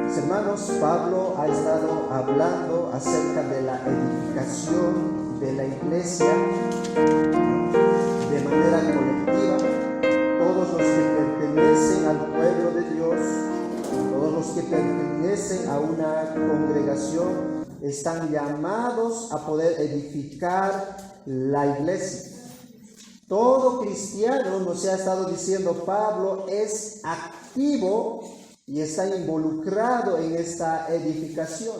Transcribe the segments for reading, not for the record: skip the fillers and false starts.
Mis hermanos, Pablo ha estado hablando acerca de la edificación de la iglesia de manera colectiva. Todos los que pertenecen al pueblo de Dios, todos los que pertenecen a una congregación, están llamados a poder edificar la iglesia. Todo cristiano, nos ha estado diciendo Pablo, es activo y está involucrado en esta edificación.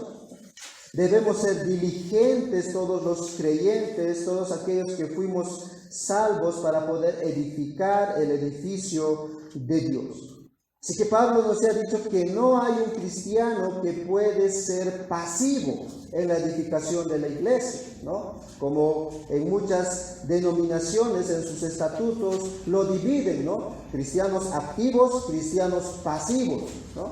Debemos ser diligentes todos los creyentes, todos aquellos que fuimos salvos, para poder edificar el edificio de Dios. Así que Pablo nos ha dicho que no hay un cristiano que puede ser pasivo en la edificación de la iglesia, ¿no? Como en muchas denominaciones en sus estatutos lo dividen, ¿no? Cristianos activos, cristianos pasivos, ¿no?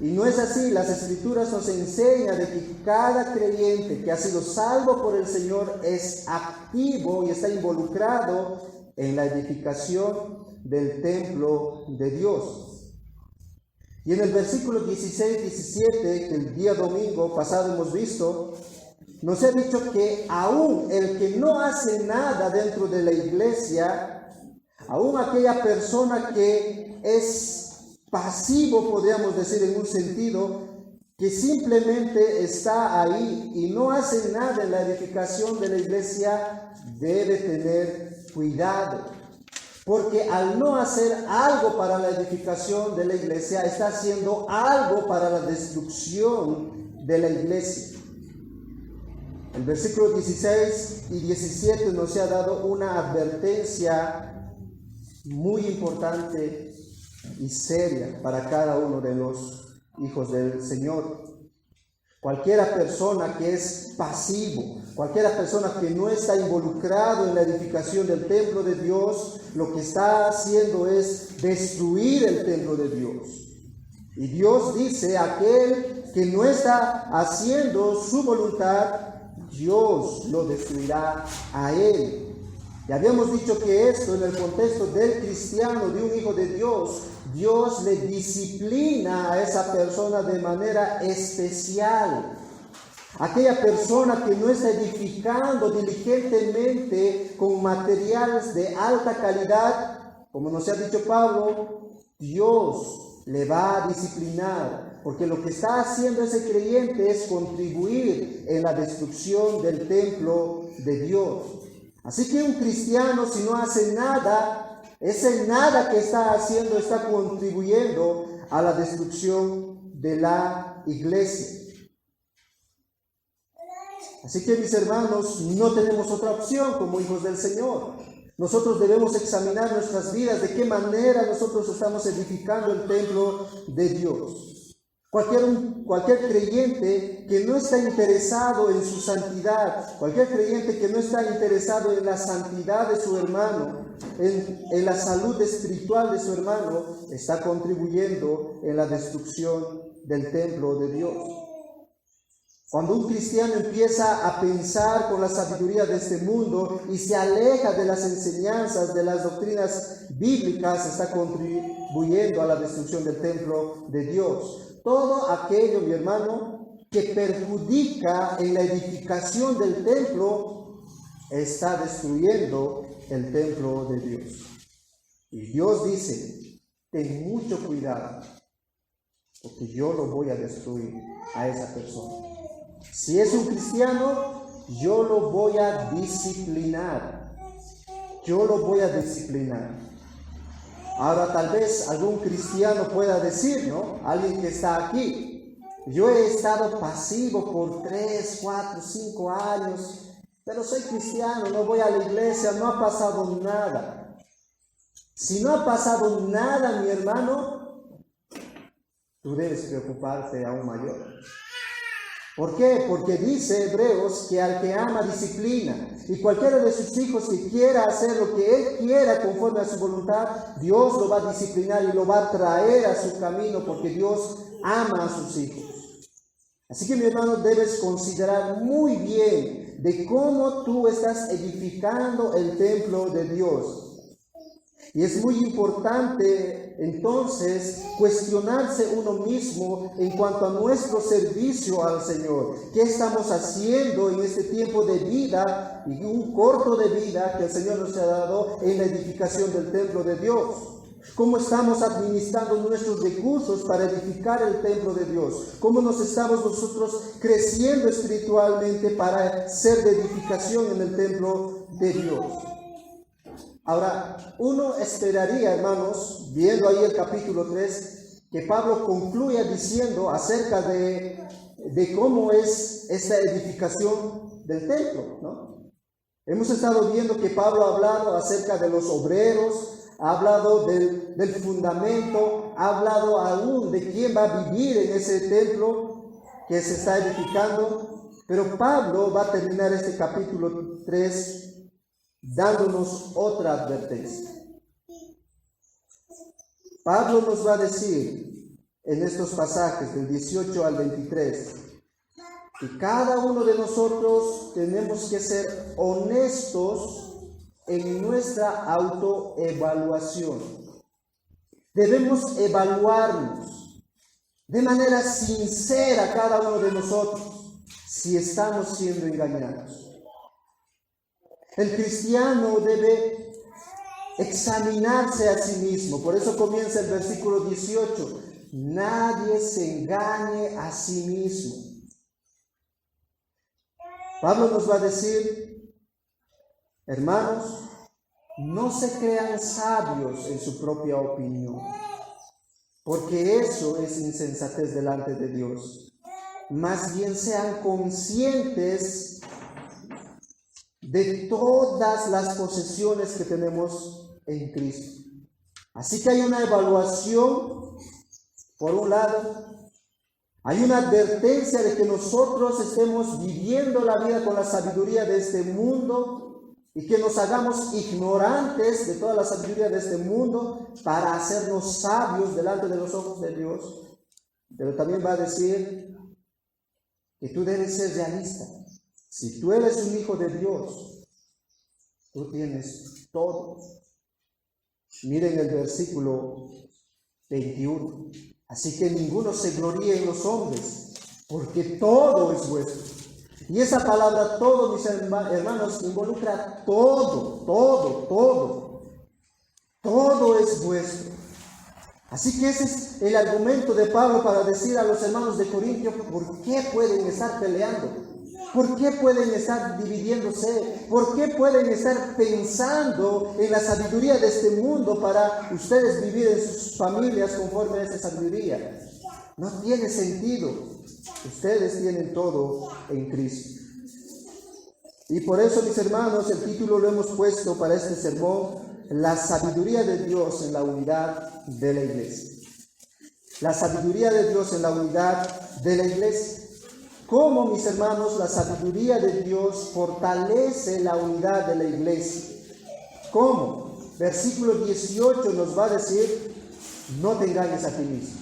Y no es así. Las Escrituras nos enseñan de que cada creyente que ha sido salvo por el Señor es activo y está involucrado en la edificación del templo de Dios. Y en el versículo 16-17, que el día domingo pasado hemos visto, nos ha dicho que aún el que no hace nada dentro de la iglesia, aún aquella persona que es pasivo, podríamos decir en un sentido, que simplemente está ahí y no hace nada en la edificación de la iglesia, debe tener cuidado. Porque al no hacer algo para la edificación de la iglesia, está haciendo algo para la destrucción de la iglesia. El versículo 16 y 17 nos ha dado una advertencia muy importante y seria para cada uno de los hijos del Señor. Cualquiera persona que es pasivo, cualquiera persona que no está involucrado en la edificación del templo de Dios, lo que está haciendo es destruir el templo de Dios. Y Dios dice, aquel que no está haciendo su voluntad, Dios lo destruirá a él. Y habíamos dicho que esto, en el contexto del cristiano, de un hijo de Dios, Dios le disciplina a esa persona de manera especial. Aquella persona que no está edificando diligentemente con materiales de alta calidad, como nos ha dicho Pablo, Dios le va a disciplinar, porque lo que está haciendo ese creyente es contribuir en la destrucción del templo de Dios. Así que un cristiano, si no hace nada, ese nada que está haciendo está contribuyendo a la destrucción de la iglesia. Así que, mis hermanos, no tenemos otra opción como hijos del Señor. Nosotros debemos examinar nuestras vidas, de qué manera nosotros estamos edificando el templo de Dios. Cualquier creyente que no está interesado en su santidad, cualquier creyente que no está interesado en la santidad de su hermano, en la salud espiritual de su hermano, está contribuyendo en la destrucción del templo de Dios. Cuando un cristiano empieza a pensar con la sabiduría de este mundo y se aleja de las enseñanzas, de las doctrinas bíblicas, está contribuyendo a la destrucción del templo de Dios. Todo aquello, mi hermano, que perjudica en la edificación del templo, está destruyendo el templo de Dios. Y Dios dice, ten mucho cuidado, porque yo lo voy a destruir a esa persona. Si es un cristiano, yo lo voy a disciplinar. Yo lo voy a disciplinar. Ahora tal vez algún cristiano pueda decir, ¿no? Alguien que está aquí, yo he estado pasivo por 3, 4, 5 años, pero soy cristiano, no voy a la iglesia, no ha pasado nada. Si no ha pasado nada, mi hermano, tú debes preocuparte aún mayor. ¿Por qué? Porque dice Hebreos que al que ama disciplina, y cualquiera de sus hijos que quiera hacer lo que él quiera conforme a su voluntad, Dios lo va a disciplinar y lo va a traer a su camino, porque Dios ama a sus hijos. Así que, mi hermano, debes considerar muy bien de cómo tú estás edificando el templo de Dios. Y es muy importante entonces cuestionarse uno mismo en cuanto a nuestro servicio al Señor. ¿Qué estamos haciendo en este tiempo de vida y un corto de vida que el Señor nos ha dado en la edificación del templo de Dios? ¿Cómo estamos administrando nuestros recursos para edificar el templo de Dios? ¿Cómo nos estamos nosotros creciendo espiritualmente para ser de edificación en el templo de Dios? Ahora, uno esperaría, hermanos, viendo ahí el capítulo 3, que Pablo concluya diciendo acerca de cómo es esta edificación del templo, ¿no? Hemos estado viendo que Pablo ha hablado acerca de los obreros, ha hablado del fundamento, ha hablado aún de quién va a vivir en ese templo que se está edificando, pero Pablo va a terminar este capítulo 3 dándonos otra advertencia. Pablo nos va a decir en estos pasajes del 18 al 23 que cada uno de nosotros tenemos que ser honestos en nuestra autoevaluación. Debemos evaluarnos de manera sincera cada uno de nosotros si estamos siendo engañados. El cristiano debe examinarse a sí mismo. Por eso comienza el versículo 18. Nadie se engañe a sí mismo. Pablo nos va a decir, hermanos, no se crean sabios en su propia opinión, porque eso es insensatez delante de Dios. Más bien sean conscientes de todas las posesiones que tenemos en Cristo. Así que hay una evaluación, por un lado, hay una advertencia de que nosotros estemos viviendo la vida con la sabiduría de este mundo y que nos hagamos ignorantes de toda la sabiduría de este mundo para hacernos sabios delante de los ojos de Dios. Pero también va a decir que tú debes ser realista. Si tú eres un hijo de Dios, tú tienes todo. Miren el versículo 21. Así que ninguno se gloríe en los hombres, porque todo es vuestro. Y esa palabra todo, mis hermanos, involucra todo. Todo es vuestro. Así que ese es el argumento de Pablo para decir a los hermanos de Corintio, ¿por qué pueden estar peleando? ¿Por qué pueden estar dividiéndose? ¿Por qué pueden estar pensando en la sabiduría de este mundo para ustedes vivir en sus familias conforme a esa sabiduría? No tiene sentido. Ustedes tienen todo en Cristo. Y por eso, mis hermanos, el título lo hemos puesto para este sermón, la sabiduría de Dios en la unidad de la iglesia. La sabiduría de Dios en la unidad de la iglesia. ¿Cómo, mis hermanos, la sabiduría de Dios fortalece la unidad de la iglesia? ¿Cómo? Versículo 18 nos va a decir, no te engañes a ti mismo.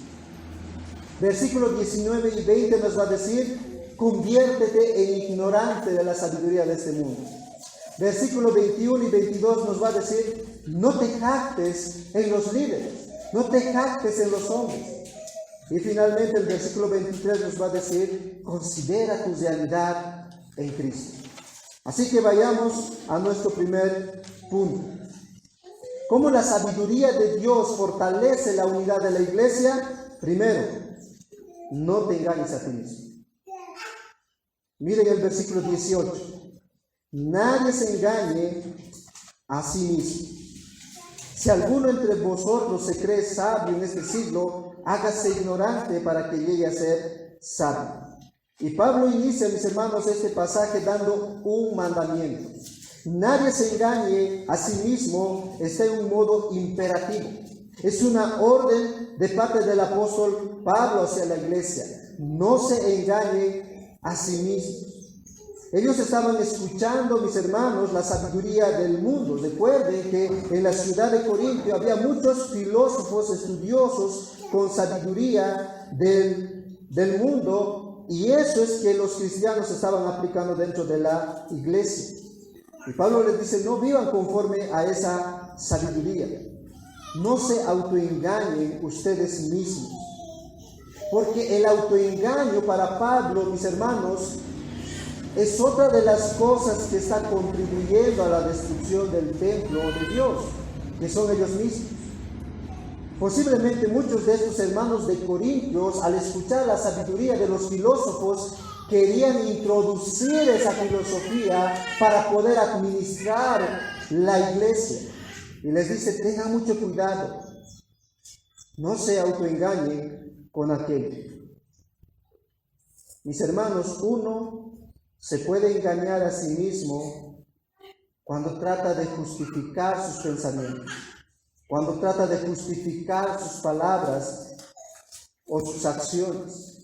Versículos 19 y 20 nos va a decir, conviértete en ignorante de la sabiduría de este mundo. Versículos 21 y 22 nos va a decir, no te jactes en los líderes, no te jactes en los hombres. Y finalmente el versículo 23 nos va a decir, considera tu realidad en Cristo. Así que vayamos a nuestro primer punto. ¿Cómo la sabiduría de Dios fortalece la unidad de la iglesia? Primero, no te engañes a ti mismo. Miren el versículo 18. Nadie se engañe a sí mismo. Si alguno entre vosotros se cree sabio en este siglo, hágase ignorante para que llegue a ser sabio. Y Pablo inicia, mis hermanos, este pasaje dando un mandamiento. Nadie se engañe a sí mismo, está en un modo imperativo. Es una orden de parte del apóstol Pablo hacia la iglesia. No se engañe a sí mismo. Ellos estaban escuchando, mis hermanos, la sabiduría del mundo. Recuerden que en la ciudad de Corintio había muchos filósofos estudiosos con sabiduría del mundo, y eso es que los cristianos estaban aplicando dentro de la iglesia. Y Pablo les dice, no vivan conforme a esa sabiduría. no se autoengañen ustedes mismos. Porque el autoengaño para Pablo, mis hermanos, es otra de las cosas que está contribuyendo a la destrucción del templo de Dios, que son ellos mismos. Posiblemente muchos de estos hermanos de Corintios, al escuchar la sabiduría de los filósofos, querían introducir esa filosofía para poder administrar la iglesia. Y les dice, tengan mucho cuidado, no se autoengañen con aquello. Mis hermanos, uno se puede engañar a sí mismo cuando trata de justificar sus pensamientos, cuando trata de justificar sus palabras o sus acciones.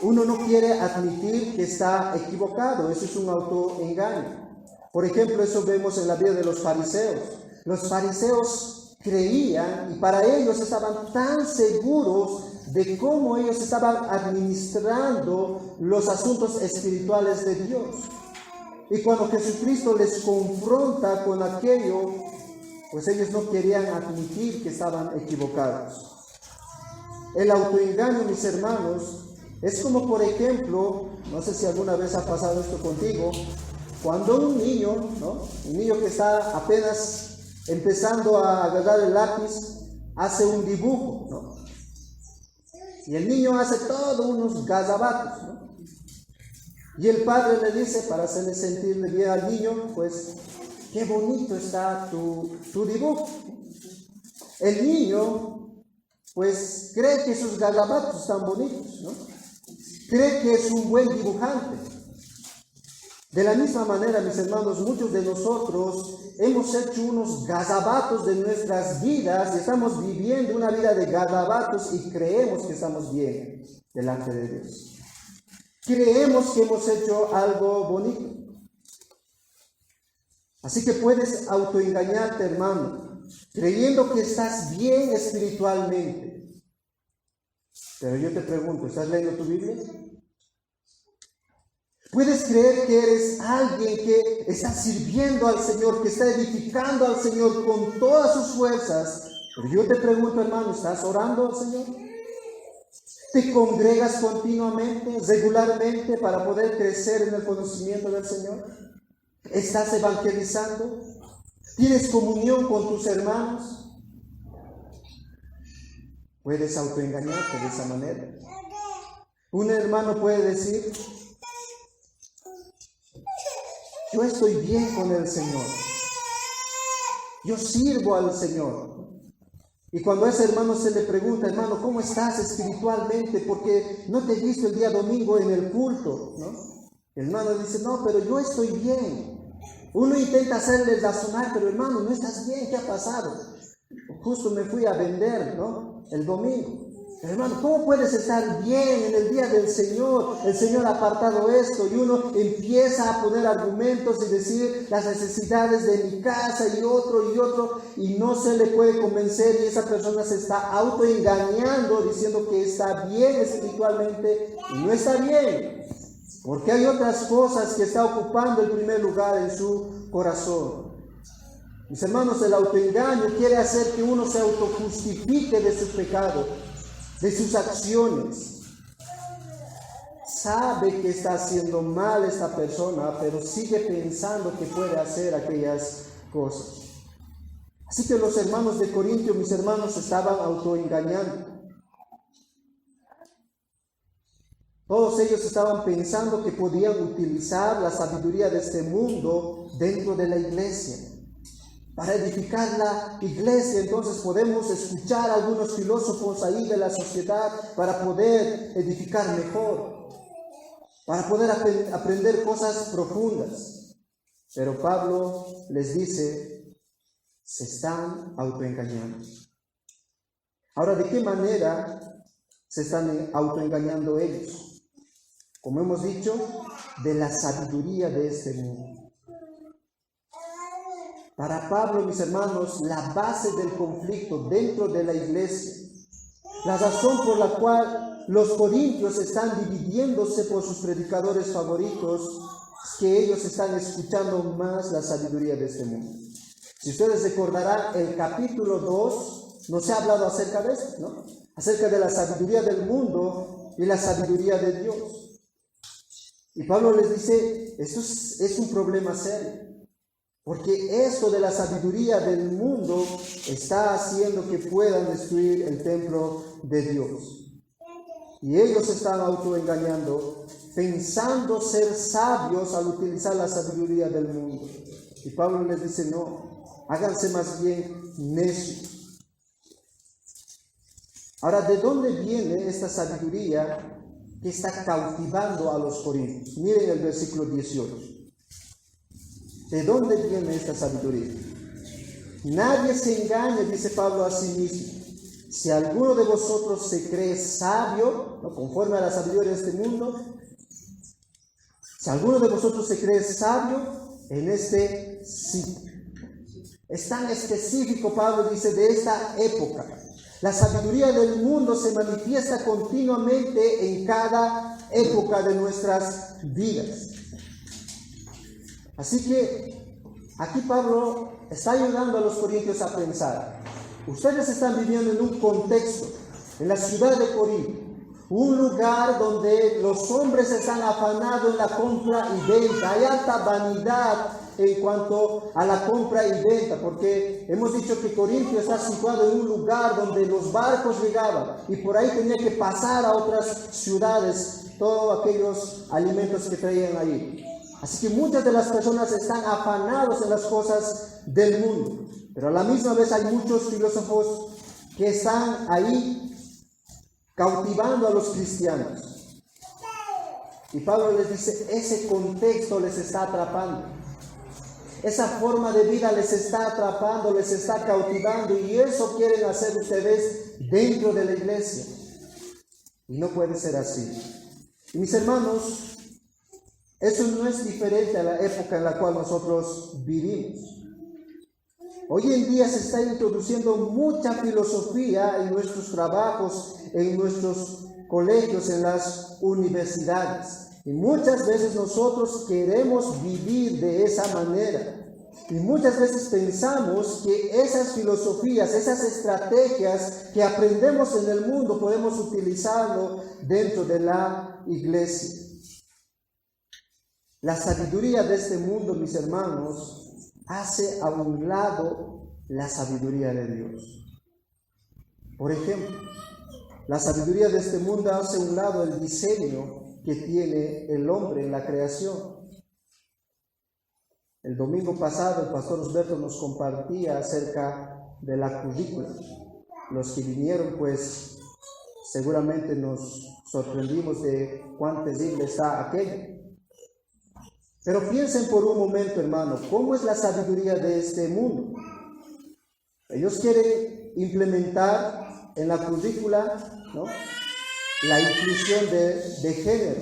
Uno no quiere admitir que está equivocado, eso es un autoengaño. Por ejemplo, eso vemos en la vida de los fariseos. Los fariseos creían y para ellos estaban tan seguros de cómo ellos estaban administrando los asuntos espirituales de Dios. Y cuando Jesucristo les confronta con aquello, pues ellos no querían admitir que estaban equivocados. El autoengaño, mis hermanos, es como, por ejemplo, no sé si alguna vez ha pasado esto contigo, cuando un niño, un niño que está apenas empezando a agarrar el lápiz, hace un dibujo, y el niño hace todos unos garabatos, y el padre le dice, para hacerle sentirle bien al niño, pues, qué bonito está tu dibujo. El niño, pues, cree que sus garabatos están bonitos, cree que es un buen dibujante. De la misma manera, mis hermanos, muchos de nosotros hemos hecho unos garabatos de nuestras vidas y estamos viviendo una vida de garabatos y creemos que estamos bien delante de Dios. Creemos que hemos hecho algo bonito. Así que puedes autoengañarte, hermano, creyendo que estás bien espiritualmente. Pero yo te pregunto, ¿estás leyendo tu Biblia? Puedes creer que eres alguien que está sirviendo al Señor, que está edificando al Señor con todas sus fuerzas. Pero yo te pregunto, hermano, ¿estás orando al Señor? ¿Te congregas continuamente, regularmente para poder crecer en el conocimiento del Señor? ¿Estás evangelizando? ¿Tienes comunión con tus hermanos? Puedes autoengañarte de esa manera. Un hermano puede decir, yo estoy bien con el Señor, yo sirvo al Señor. Y cuando a ese hermano se le pregunta, hermano, ¿cómo estás espiritualmente? Porque no te he visto el día domingo en el culto, El hermano dice, no, pero yo estoy bien. Uno intenta hacerle razonar, pero hermano, no estás bien, ¿qué ha pasado? Justo me fui a vender, el domingo. Hermano, ¿cómo puedes estar bien en el día del Señor? El Señor ha apartado esto y uno empieza a poner argumentos y decir las necesidades de mi casa y otro y no se le puede convencer y esa persona se está autoengañando diciendo que está bien espiritualmente y no está bien. Porque hay otras cosas que está ocupando el primer lugar en su corazón. Mis hermanos, el autoengaño quiere hacer que uno se autojustifique de su pecado, de sus acciones. Sabe que está haciendo mal esta persona, pero sigue pensando que puede hacer aquellas cosas. Así que los hermanos de Corintio, mis hermanos, estaban autoengañando. Todos ellos estaban pensando que podían utilizar la sabiduría de este mundo dentro de la iglesia. Para edificar la iglesia, entonces podemos escuchar a algunos filósofos ahí de la sociedad para poder edificar mejor, para poder aprender cosas profundas. Pero Pablo les dice, se están autoengañando. Ahora, ¿de qué manera se están autoengañando ellos? Como hemos dicho, de la sabiduría de este mundo. Para Pablo, mis hermanos, la base del conflicto dentro de la iglesia, la razón por la cual los corintios están dividiéndose por sus predicadores favoritos, es que ellos están escuchando más la sabiduría de este mundo. Si ustedes recordarán, el capítulo 2 nos ha hablado acerca de esto, ¿no? Acerca de la sabiduría del mundo y la sabiduría de Dios. Y Pablo les dice, esto es un problema serio. Porque esto de la sabiduría del mundo está haciendo que puedan destruir el templo de Dios. Y ellos están autoengañando, pensando ser sabios al utilizar la sabiduría del mundo. Y Pablo les dice, no, háganse más bien necios. Ahora, ¿de dónde viene esta sabiduría que está cautivando a los corintios? Miren el versículo 18. ¿De dónde viene esta sabiduría? Nadie se engañe, dice Pablo a sí mismo. Si alguno de vosotros se cree sabio, ¿no?, conforme a la sabiduría de este mundo, si alguno de vosotros se cree sabio, en este sí. Es tan específico, Pablo dice, de esta época. La sabiduría del mundo se manifiesta continuamente en cada época de nuestras vidas. Así que aquí Pablo está ayudando a los corintios a pensar. Ustedes están viviendo en un contexto, en la ciudad de Corinto, un lugar donde los hombres están afanados en la compra y venta. Hay alta vanidad en cuanto a la compra y venta, porque hemos dicho que Corinto está situado en un lugar donde los barcos llegaban y por ahí tenía que pasar a otras ciudades todos aquellos alimentos que traían ahí. Así que muchas de las personas están afanados en las cosas del mundo, pero a la misma vez hay muchos filósofos que están ahí cautivando a los cristianos. Y Pablo les dice, ese contexto les está atrapando. Esa forma de vida les está atrapando, les está cautivando, y eso quieren hacer ustedes dentro de la iglesia. Y no puede ser así. Y mis hermanos, eso no es diferente a la época en la cual nosotros vivimos. Hoy en día se está introduciendo mucha filosofía en nuestros trabajos, en nuestros colegios, en las universidades. Y muchas veces nosotros queremos vivir de esa manera. Y muchas veces pensamos que esas filosofías, esas estrategias que aprendemos en el mundo, podemos utilizarlo dentro de la iglesia. La sabiduría de este mundo, mis hermanos, hace a un lado la sabiduría de Dios. Por ejemplo, la sabiduría de este mundo hace a un lado el diseño que tiene el hombre en la creación. El domingo pasado el pastor Osberto nos compartía acerca de la currícula. Los que vinieron, pues, seguramente nos sorprendimos de cuán terrible está aquello. Pero piensen por un momento, hermano, ¿cómo es la sabiduría de este mundo? Ellos quieren implementar en la currícula, ¿no?, la inclusión de género.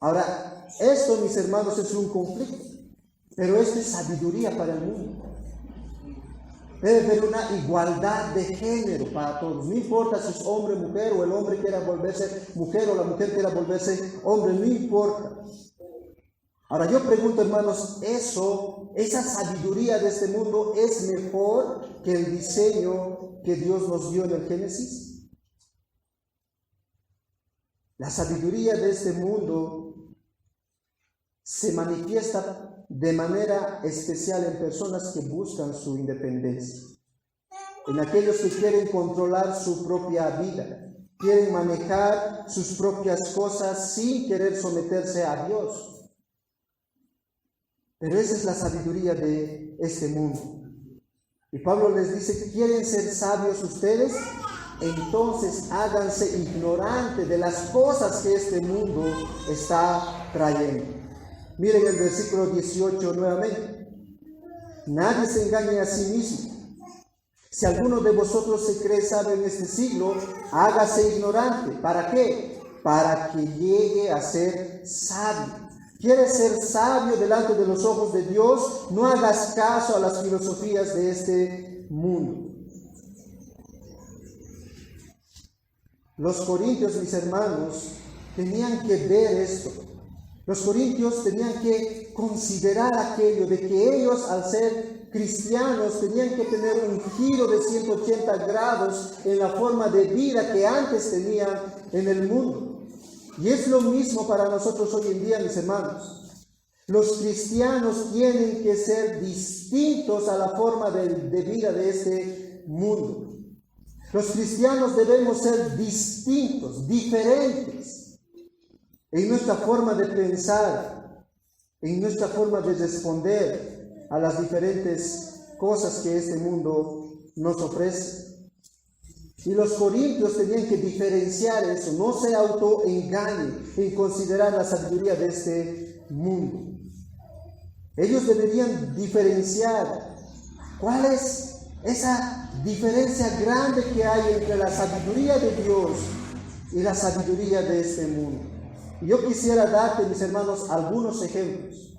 Ahora, esto, mis hermanos, es un conflicto, pero esto es sabiduría para el mundo. Debe haber una igualdad de género para todos. No importa si es hombre o mujer, o el hombre quiera volverse mujer o la mujer quiera volverse hombre, no importa. Ahora yo pregunto, hermanos, esa sabiduría de este mundo es mejor que el diseño que Dios nos dio en el Génesis. La sabiduría de este mundo se manifiesta de manera especial en personas que buscan su independencia, en aquellos que quieren controlar su propia vida, quieren manejar sus propias cosas sin querer someterse a Dios. Pero esa es la sabiduría de este mundo. Y Pablo les dice, ¿quieren ser sabios ustedes? Entonces háganse ignorantes de las cosas que este mundo está trayendo. Miren el versículo 18 nuevamente. Nadie se engañe a sí mismo. Si alguno de vosotros se cree sabio en este siglo, hágase ignorante. ¿Para qué? Para que llegue a ser sabio. ¿Quieres ser sabio delante de los ojos de Dios? No hagas caso a las filosofías de este mundo. Los corintios, mis hermanos, tenían que ver esto. Los corintios tenían que considerar aquello de que ellos, al ser cristianos, tenían que tener un giro de 180 grados en la forma de vida que antes tenían en el mundo. Y es lo mismo para nosotros hoy en día, mis hermanos. Los cristianos tienen que ser distintos a la forma de vida de este mundo. Los cristianos debemos ser distintos, diferentes en nuestra forma de pensar, en nuestra forma de responder a las diferentes cosas que este mundo nos ofrece. Y los corintios tenían que diferenciar eso, no se autoengañen en considerar la sabiduría de este mundo. Ellos deberían diferenciar cuál es esa diferencia grande que hay entre la sabiduría de Dios y la sabiduría de este mundo. Y yo quisiera darte, mis hermanos, algunos ejemplos.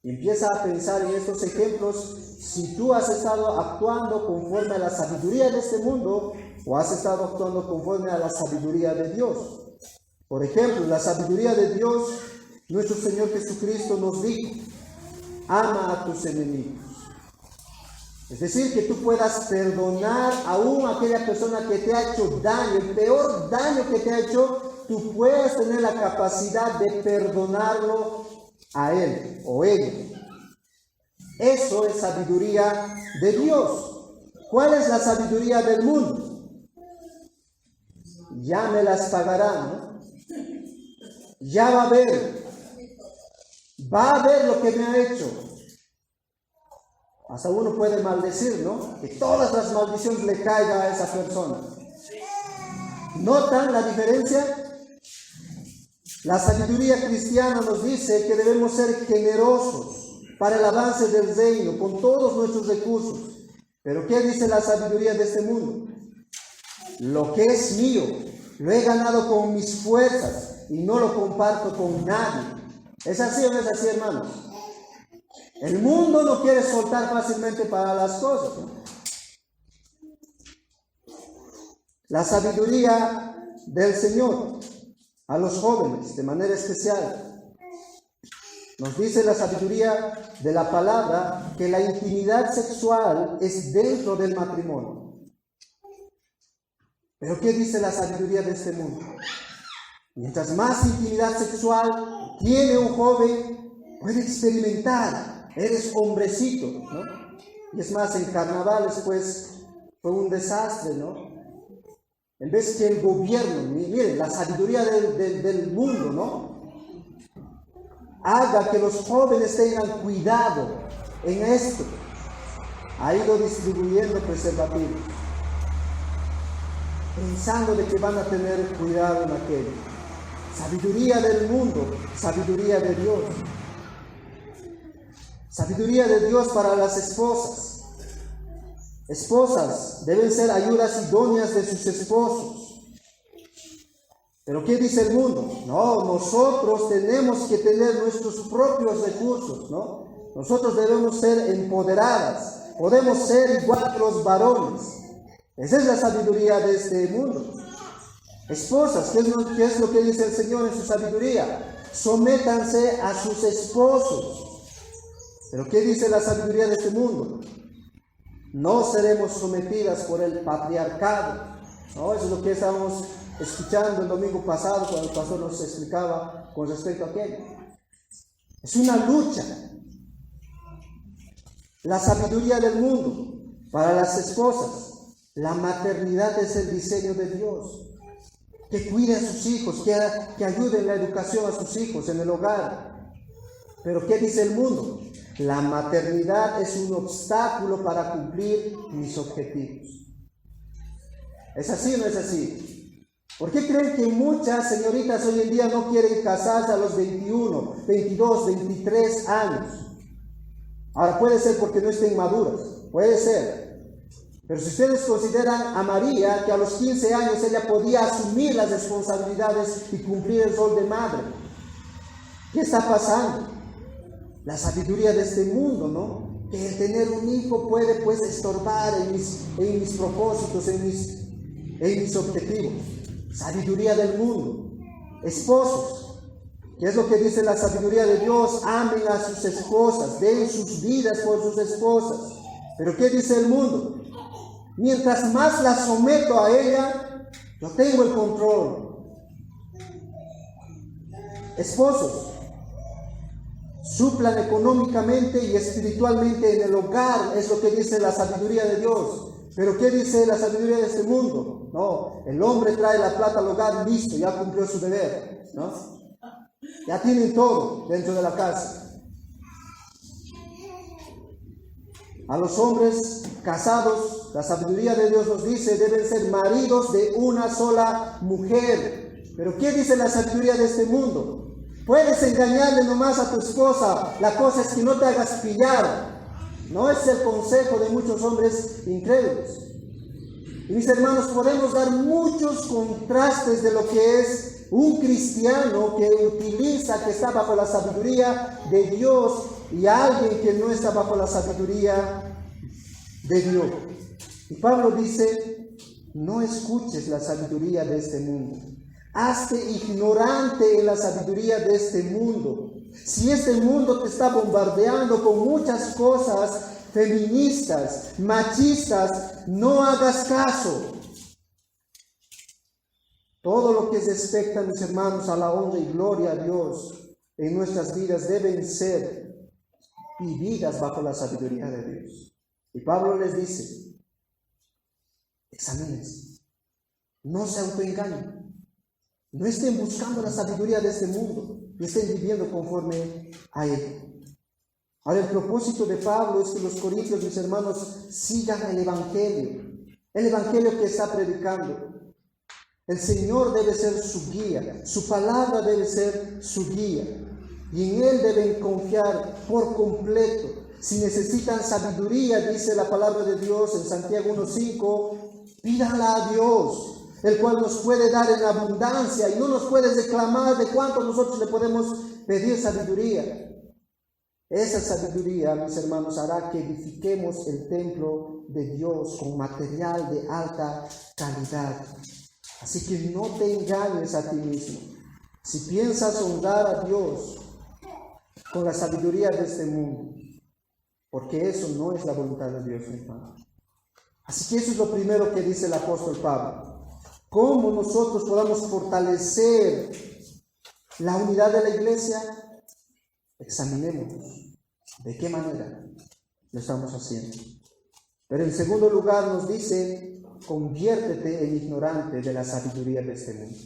Y empieza a pensar en estos ejemplos si tú has estado actuando conforme a la sabiduría de este mundo o has estado actuando conforme a la sabiduría de Dios. Por ejemplo, la sabiduría de Dios, nuestro Señor Jesucristo nos dijo: ama a tus enemigos. Es decir, que tú puedas perdonar aún a aquella persona que te ha hecho daño, el peor daño que te ha hecho, tú puedes tener la capacidad de perdonarlo a él o ella. Eso es sabiduría de Dios. ¿Cuál es la sabiduría del mundo? Ya me las pagarán, ¿no? Ya va a ver lo que me ha hecho. Hasta uno puede maldecir, ¿no? Que todas las maldiciones le caigan a esa persona. ¿Notan la diferencia? La sabiduría cristiana nos dice que debemos ser generosos para el avance del reino con todos nuestros recursos. Pero ¿qué dice la sabiduría de este mundo? Lo que es mío, lo he ganado con mis fuerzas y no lo comparto con nadie. ¿Es así o no es así, hermanos? El mundo no quiere soltar fácilmente para las cosas, ¿no? La sabiduría del Señor a los jóvenes, de manera especial, nos dice la sabiduría de la palabra que la intimidad sexual es dentro del matrimonio. ¿Pero qué dice la sabiduría de este mundo? Mientras más intimidad sexual tiene un joven, puede experimentar. Eres hombrecito, ¿no? Y es más, en carnavales, pues, fue un desastre, ¿no? En vez que el gobierno, miren, la sabiduría del mundo, ¿no? Haga que los jóvenes tengan cuidado en esto. Ha ido distribuyendo preservativos, pensando de que van a tener cuidado en aquello. Sabiduría del mundo, sabiduría de Dios. Sabiduría de Dios para las esposas. Esposas deben ser ayudas idóneas de sus esposos. ¿Pero qué dice el mundo? No, nosotros tenemos que tener nuestros propios recursos, ¿no? Nosotros debemos ser empoderadas. Podemos ser igual que los varones. Esa es la sabiduría de este mundo. Esposas, ¿qué es lo que dice el Señor en su sabiduría? Sométanse a sus esposos. ¿Pero qué dice la sabiduría de este mundo? No seremos sometidas por el patriarcado, ¿no? Eso es lo que estábamos escuchando el domingo pasado cuando el pastor nos explicaba con respecto a aquello. Es una lucha. La sabiduría del mundo para las esposas. La maternidad es el diseño de Dios. Que cuide a sus hijos, que ayude en la educación a sus hijos en el hogar. Pero ¿qué dice el mundo? La maternidad es un obstáculo para cumplir mis objetivos. ¿Es así o no es así? ¿Por qué creen que muchas señoritas hoy en día no quieren casarse a los 21, 22, 23 años? Ahora puede ser porque no estén maduras, puede ser. Pero si ustedes consideran a María, que a los 15 años ella podía asumir las responsabilidades y cumplir el rol de madre. ¿Qué está pasando? La sabiduría de este mundo, ¿no? Que el tener un hijo puede, pues, estorbar en mis propósitos, en mis objetivos. Sabiduría del mundo. Esposos, ¿Qué es lo que dice la sabiduría de Dios? Amen a sus esposas, den sus vidas por sus esposas. Pero ¿qué dice el mundo? Mientras más la someto a ella, yo tengo el control. Esposos, suplan económicamente y espiritualmente en el hogar, es lo que dice la sabiduría de Dios. Pero ¿qué dice la sabiduría de este mundo? No, el hombre trae la plata al hogar, listo, ya cumplió su deber, ¿no? Ya tienen todo dentro de la casa. A los hombres casados, la sabiduría de Dios nos dice, deben ser maridos de una sola mujer. Pero ¿qué dice la sabiduría de este mundo? Puedes engañarle nomás a tu esposa, la cosa es que no te hagas pillar. No es el consejo de muchos hombres incrédulos. Y mis hermanos, podemos dar muchos contrastes de lo que es un cristiano que utiliza, que está bajo la sabiduría de Dios, y alguien que no está bajo la sabiduría de Dios. Y Pablo dice, no escuches la sabiduría de este mundo. Hazte ignorante en la sabiduría de este mundo. Si este mundo te está bombardeando con muchas cosas feministas, machistas, no hagas caso. Todo lo que se expecta, mis hermanos, a la honra y gloria a Dios en nuestras vidas deben ser vividas bajo la sabiduría de Dios. Y Pablo les dice, examínense, no se autoengañen, no estén buscando la sabiduría de este mundo y estén viviendo conforme a él. Ahora, el propósito de Pablo es que los corintios, mis hermanos, sigan el evangelio que está predicando. El Señor debe ser su guía, su palabra debe ser su guía, y en Él deben confiar por completo. Si necesitan sabiduría, dice la palabra de Dios en Santiago 1:5, pídanla a Dios, el cual nos puede dar en abundancia y no nos puede reclamar de cuánto nosotros le podemos pedir sabiduría. Esa sabiduría, mis hermanos, hará que edifiquemos el templo de Dios con material de alta calidad. Así que no te engañes a ti mismo. Si piensas honrar a Dios con la sabiduría de este mundo, porque eso no es la voluntad de Dios, mi hermano. Así que eso es lo primero que dice el apóstol Pablo. ¿Cómo nosotros podamos fortalecer la unidad de la iglesia? Examinémonos. ¿De qué manera lo estamos haciendo? Pero en segundo lugar nos dice, conviértete en ignorante de la sabiduría de este mundo.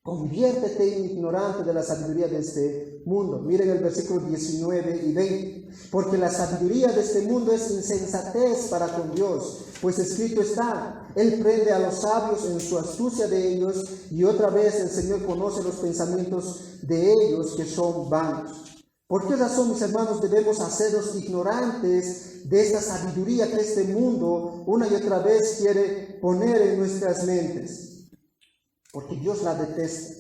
Conviértete en ignorante de la sabiduría de este mundo. Miren el versículo 19 y 20. Porque la sabiduría de este mundo es insensatez para con Dios, pues escrito está, Él prende a los sabios en su astucia de ellos, y otra vez el Señor conoce los pensamientos de ellos que son vanos. ¿Por qué razón, mis hermanos, debemos hacernos ignorantes de esta sabiduría que este mundo una y otra vez quiere poner en nuestras mentes? Porque Dios la detesta.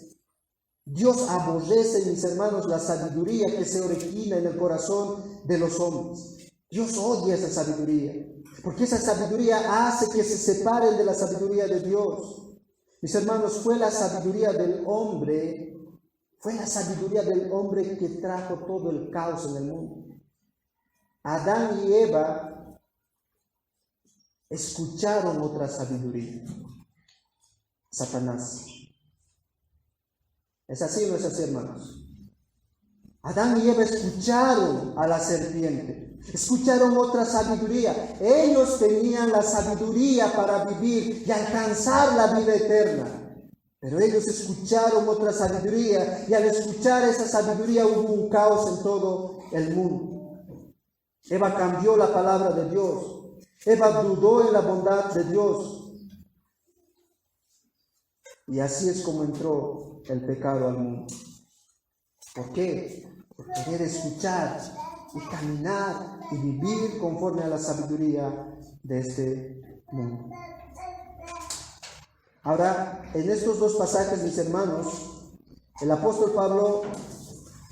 Dios aborrece, mis hermanos, la sabiduría que se origina en el corazón de los hombres. Dios odia esa sabiduría, porque esa sabiduría hace que se separen de la sabiduría de Dios. Mis hermanos, fue la sabiduría del hombre que trajo todo el caos en el mundo. Adán y Eva escucharon otra sabiduría. Satanás. ¿Es así o no es así, hermanos? Adán y Eva escucharon a la serpiente, escucharon otra sabiduría. Ellos tenían la sabiduría para vivir y alcanzar la vida eterna. Pero ellos escucharon otra sabiduría, y al escuchar esa sabiduría hubo un caos en todo el mundo. Eva cambió la palabra de Dios. Eva dudó en la bondad de Dios. Y así es como entró el pecado al mundo. ¿Por qué? Por querer escuchar y caminar y vivir conforme a la sabiduría de este mundo. Ahora, en estos dos pasajes, mis hermanos, el apóstol Pablo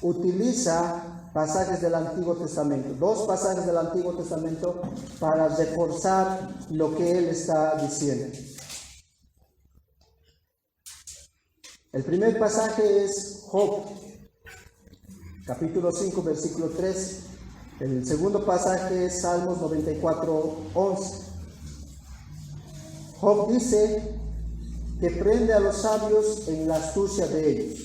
utiliza pasajes del Antiguo Testamento, dos pasajes del Antiguo Testamento para reforzar lo que él está diciendo. El primer pasaje es Job, capítulo 5, versículo 3. El segundo pasaje es Salmos 94, 11. Job dice que prende a los sabios en la astucia de ellos.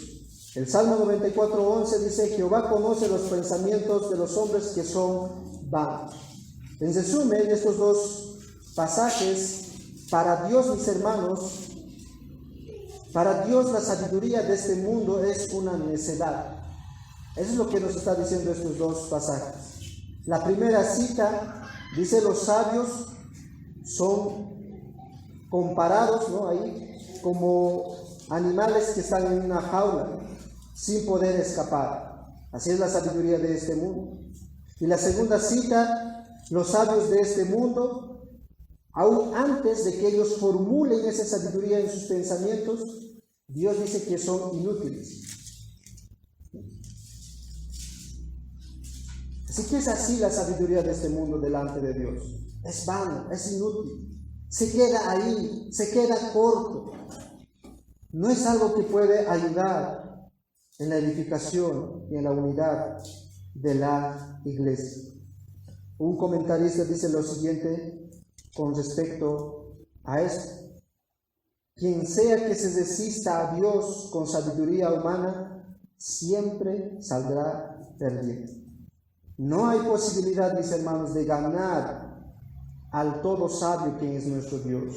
El Salmo 94, 11 dice: Jehová conoce los pensamientos de los hombres que son vanos. En resumen, estos dos pasajes, para Dios, mis hermanos, para Dios la sabiduría de este mundo es una necedad. Eso es lo que nos está diciendo estos dos pasajes. La primera cita dice: los sabios son comparados, ¿no?, ahí como animales que están en una jaula sin poder escapar. Así es la sabiduría de este mundo. Y la segunda cita: los sabios de este mundo, aún antes de que ellos formulen esa sabiduría en sus pensamientos, Dios dice que son inútiles. Así que es así la sabiduría de este mundo delante de Dios. Es vano, es inútil. Se queda ahí, se queda corto. No es algo que puede ayudar en la edificación y en la unidad de la iglesia. Un comentarista dice lo siguiente con respecto a esto: quien sea que se resista a Dios con sabiduría humana, siempre saldrá perdiendo. No hay posibilidad, mis hermanos, de ganar al todo sabio quien es nuestro Dios.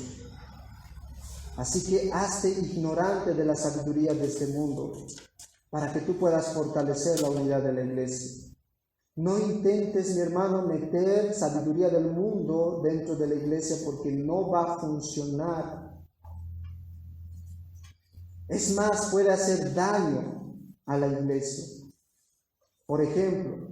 Así que hazte ignorante de la sabiduría de este mundo para que tú puedas fortalecer la unidad de la iglesia. No intentes, mi hermano, meter sabiduría del mundo dentro de la iglesia, porque no va a funcionar. Es más, puede hacer daño a la iglesia. Por ejemplo,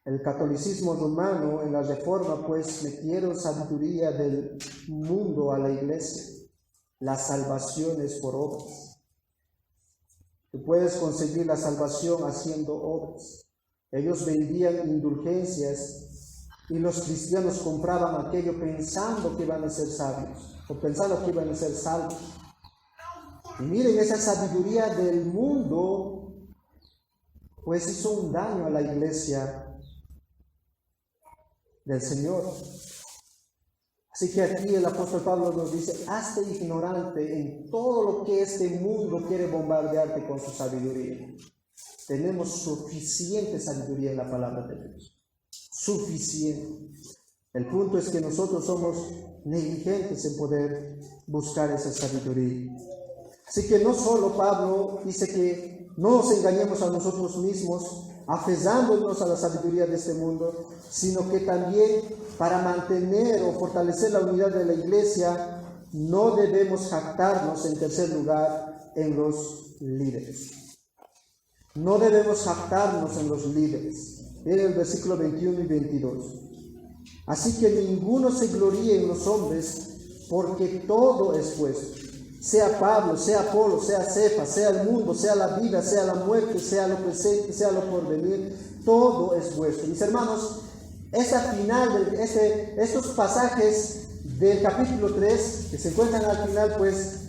el catolicismo romano en la Reforma pues metieron sabiduría del mundo a la iglesia. La salvación es por obras. Tú puedes conseguir la salvación haciendo obras. Ellos vendían indulgencias y los cristianos compraban aquello pensando que iban a ser sabios o pensando que iban a ser salvos. Y miren, esa sabiduría del mundo pues hizo un daño a la iglesia del Señor. Así que aquí el apóstol Pablo nos dice: hazte ignorante en todo lo que este mundo quiere bombardearte con su sabiduría. Tenemos suficiente sabiduría en la palabra de Dios. Suficiente. El punto es que nosotros somos negligentes en poder buscar esa sabiduría. Así que no solo Pablo dice que no nos engañemos a nosotros mismos aferrándonos a la sabiduría de este mundo, sino que también para mantener o fortalecer la unidad de la iglesia no debemos jactarnos, en tercer lugar, en los líderes. No debemos jactarnos en los líderes. Miren el versículo 21 y 22. Así que ninguno se gloríe en los hombres, porque todo es vuestro. Sea Pablo, sea Apolo, sea Cefas, sea el mundo, sea la vida, sea la muerte, sea lo presente, sea lo porvenir, todo es vuestro. Mis hermanos, estos pasajes del capítulo 3 que se encuentran al final, pues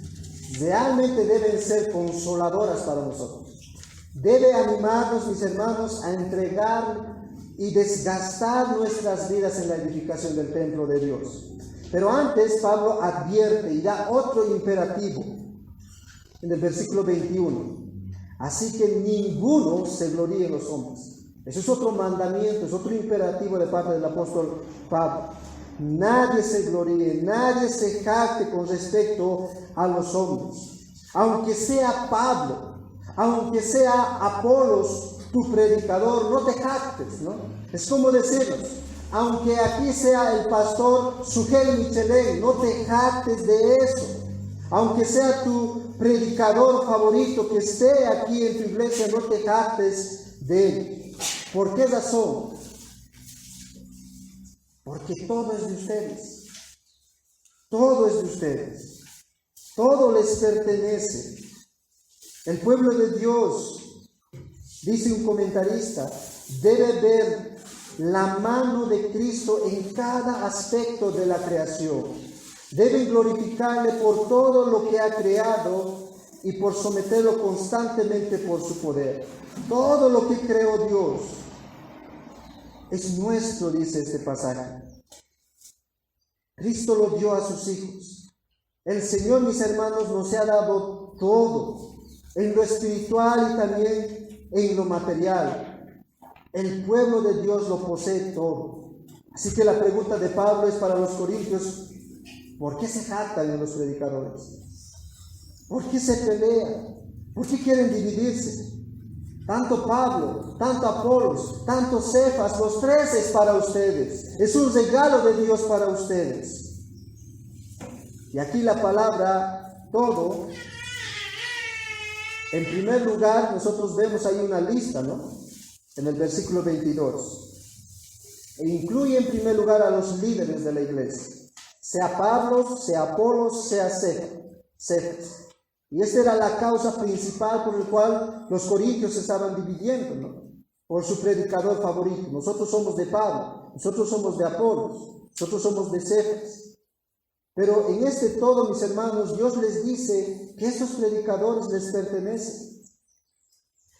realmente deben ser consoladoras para nosotros. Debe animarnos, mis hermanos, a entregar y desgastar nuestras vidas en la edificación del templo de Dios. Pero antes Pablo advierte y da otro imperativo en el versículo 21. Así que ninguno se gloríe en los hombres. Eso es otro mandamiento, es otro imperativo de parte del apóstol Pablo. Nadie se gloríe, nadie se jacte con respecto a los hombres. Aunque sea Pablo, aunque sea Apolos, tu predicador, no te jactes, ¿no? Es como decirnos: aunque aquí sea el pastor Sugel Michelén, no te jactes de eso. Aunque sea tu predicador favorito que esté aquí en tu iglesia, no te jactes de él. ¿Por qué razón? Porque todo es de ustedes. Todo es de ustedes. Todo les pertenece. El pueblo de Dios, dice un comentarista, debe ver la mano de Cristo en cada aspecto de la creación. Deben glorificarle por todo lo que ha creado y por someterlo constantemente por su poder. Todo lo que creó Dios es nuestro, dice este pasaje. Cristo lo dio a sus hijos. El Señor, mis hermanos, nos ha dado todo, en lo espiritual y también en lo material. El pueblo de Dios lo posee todo. Así que la pregunta de Pablo es para los corintios: ¿por qué se jactan en los predicadores? ¿Por qué se pelean? ¿Por qué quieren dividirse? Tanto Pablo, tanto Apolos, tanto Cefas, los tres es para ustedes. Es un regalo de Dios para ustedes. Y aquí la palabra todo, en primer lugar, nosotros vemos ahí una lista, ¿no? En el versículo 22. E incluye en primer lugar a los líderes de la iglesia. Sea Pablo, sea Apolos, sea Cefas. Y esta era la causa principal por la cual los corintios se estaban dividiendo, ¿no? Por su predicador favorito. Nosotros somos de Pablo, nosotros somos de Apolos, nosotros somos de Cefas. Pero en este todo, mis hermanos, Dios les dice que estos predicadores les pertenecen.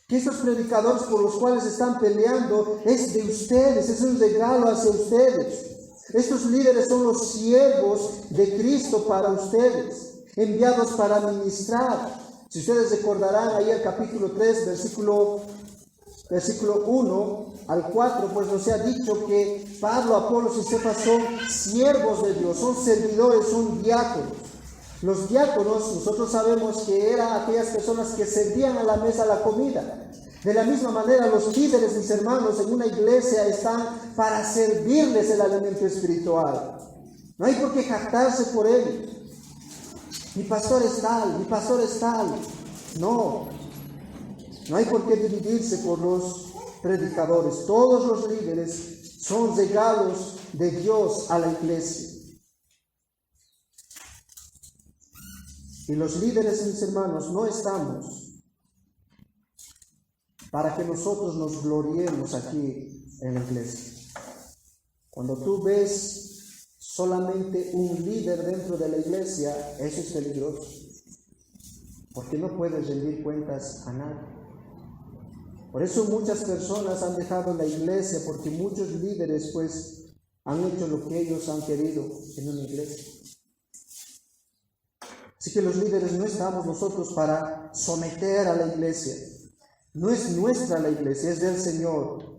Que estos predicadores por los cuales están peleando es de ustedes, es un regalo hacia ustedes. Estos líderes son los siervos de Cristo para ustedes, enviados para ministrar. Si ustedes recordarán ahí el capítulo 3, versículo 1 al 4, pues nos ha dicho que Pablo, Apolos y Cefas son siervos de Dios, son servidores, son diáconos. Los diáconos, nosotros sabemos que eran aquellas personas que servían a la mesa la comida. De la misma manera, los líderes, mis hermanos, en una iglesia están para servirles el alimento espiritual. No hay por qué jactarse por ello. Mi pastor es tal, mi pastor es tal. No hay por qué dividirse por los predicadores. Todos los líderes son regalos de Dios a la iglesia. Y los líderes, mis hermanos, no estamos para que nosotros nos gloriemos aquí en la iglesia. Cuando tú ves solamente un líder dentro de la iglesia, eso es peligroso, porque no puedes rendir cuentas a nadie. Por eso muchas personas han dejado la iglesia, porque muchos líderes pues han hecho lo que ellos han querido en una iglesia. Así que los líderes no estamos nosotros para someter a la iglesia. No es nuestra la iglesia, es del Señor.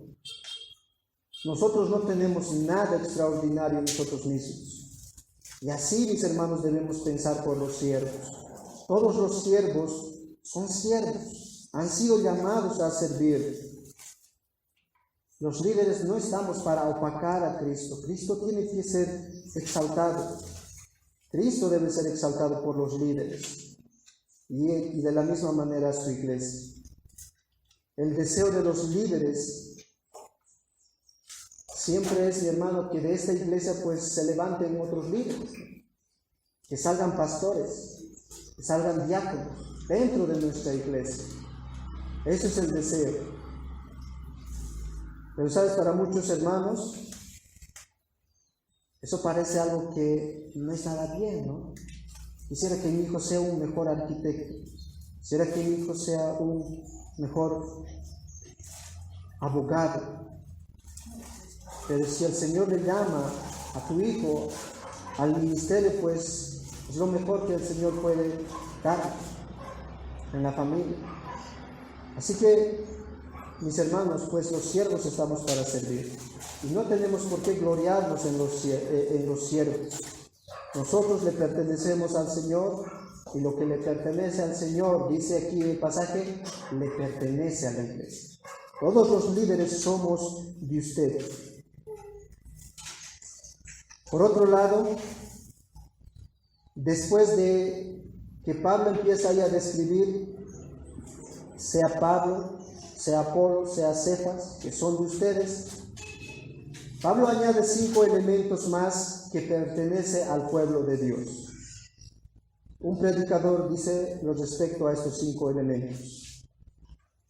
Nosotros no tenemos nada extraordinario en nosotros mismos. Y así, mis hermanos, debemos pensar por los siervos. Todos los siervos son siervos, han sido llamados a servir. Los líderes no estamos para opacar a Cristo. Cristo tiene que ser exaltado. Cristo debe ser exaltado por los líderes y de la misma manera su iglesia. El deseo de los líderes siempre es, mi hermano, que de esta iglesia pues se levanten otros líderes, que salgan pastores, que salgan diáconos dentro de nuestra iglesia. Ese es el deseo. Pero sabes, para muchos hermanos eso parece algo que no es nada bien, ¿no? Quisiera que mi hijo sea un mejor arquitecto, quisiera que mi hijo sea un mejor abogado. Pero si el Señor le llama a tu hijo al ministerio, pues es lo mejor que el Señor puede dar en la familia. Así que, mis hermanos, pues los siervos estamos para servir. Y no tenemos por qué gloriarnos en los siervos. Nosotros le pertenecemos al Señor, y lo que le pertenece al Señor, dice aquí el pasaje, le pertenece a la iglesia. Todos los líderes somos de ustedes. Por otro lado, después de que Pablo empieza ahí a describir, sea Pablo, sea Apolo, sea Cefas, que son de ustedes, Pablo añade 5 elementos más que pertenecen al pueblo de Dios. Un predicador dice lo respecto a estos 5 elementos.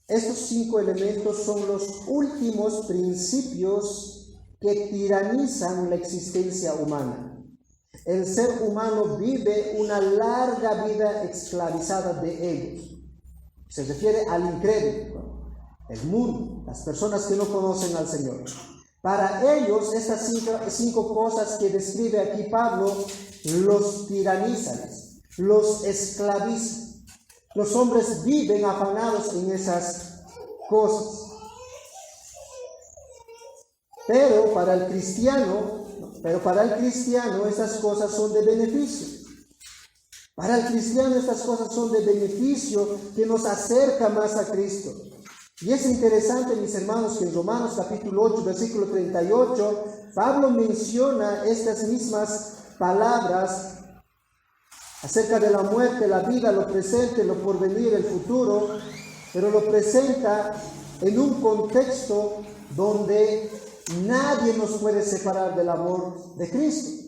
Estos 5 elementos son los últimos principios que tiranizan la existencia humana. El ser humano vive una larga vida esclavizada de ellos. Se refiere al incrédulo, el mundo, las personas que no conocen al Señor. Para ellos, estas cinco cosas que describe aquí Pablo, los tiranizan, los esclavizan. Los hombres viven afanados en esas cosas. Pero para el cristiano estas cosas son de beneficio. Para el cristiano estas cosas son de beneficio que nos acerca más a Cristo. Y es interesante, mis hermanos, que en Romanos capítulo 8, versículo 38, Pablo menciona estas mismas palabras acerca de la muerte, la vida, lo presente, lo porvenir, el futuro, pero lo presenta en un contexto donde nadie nos puede separar del amor de Cristo.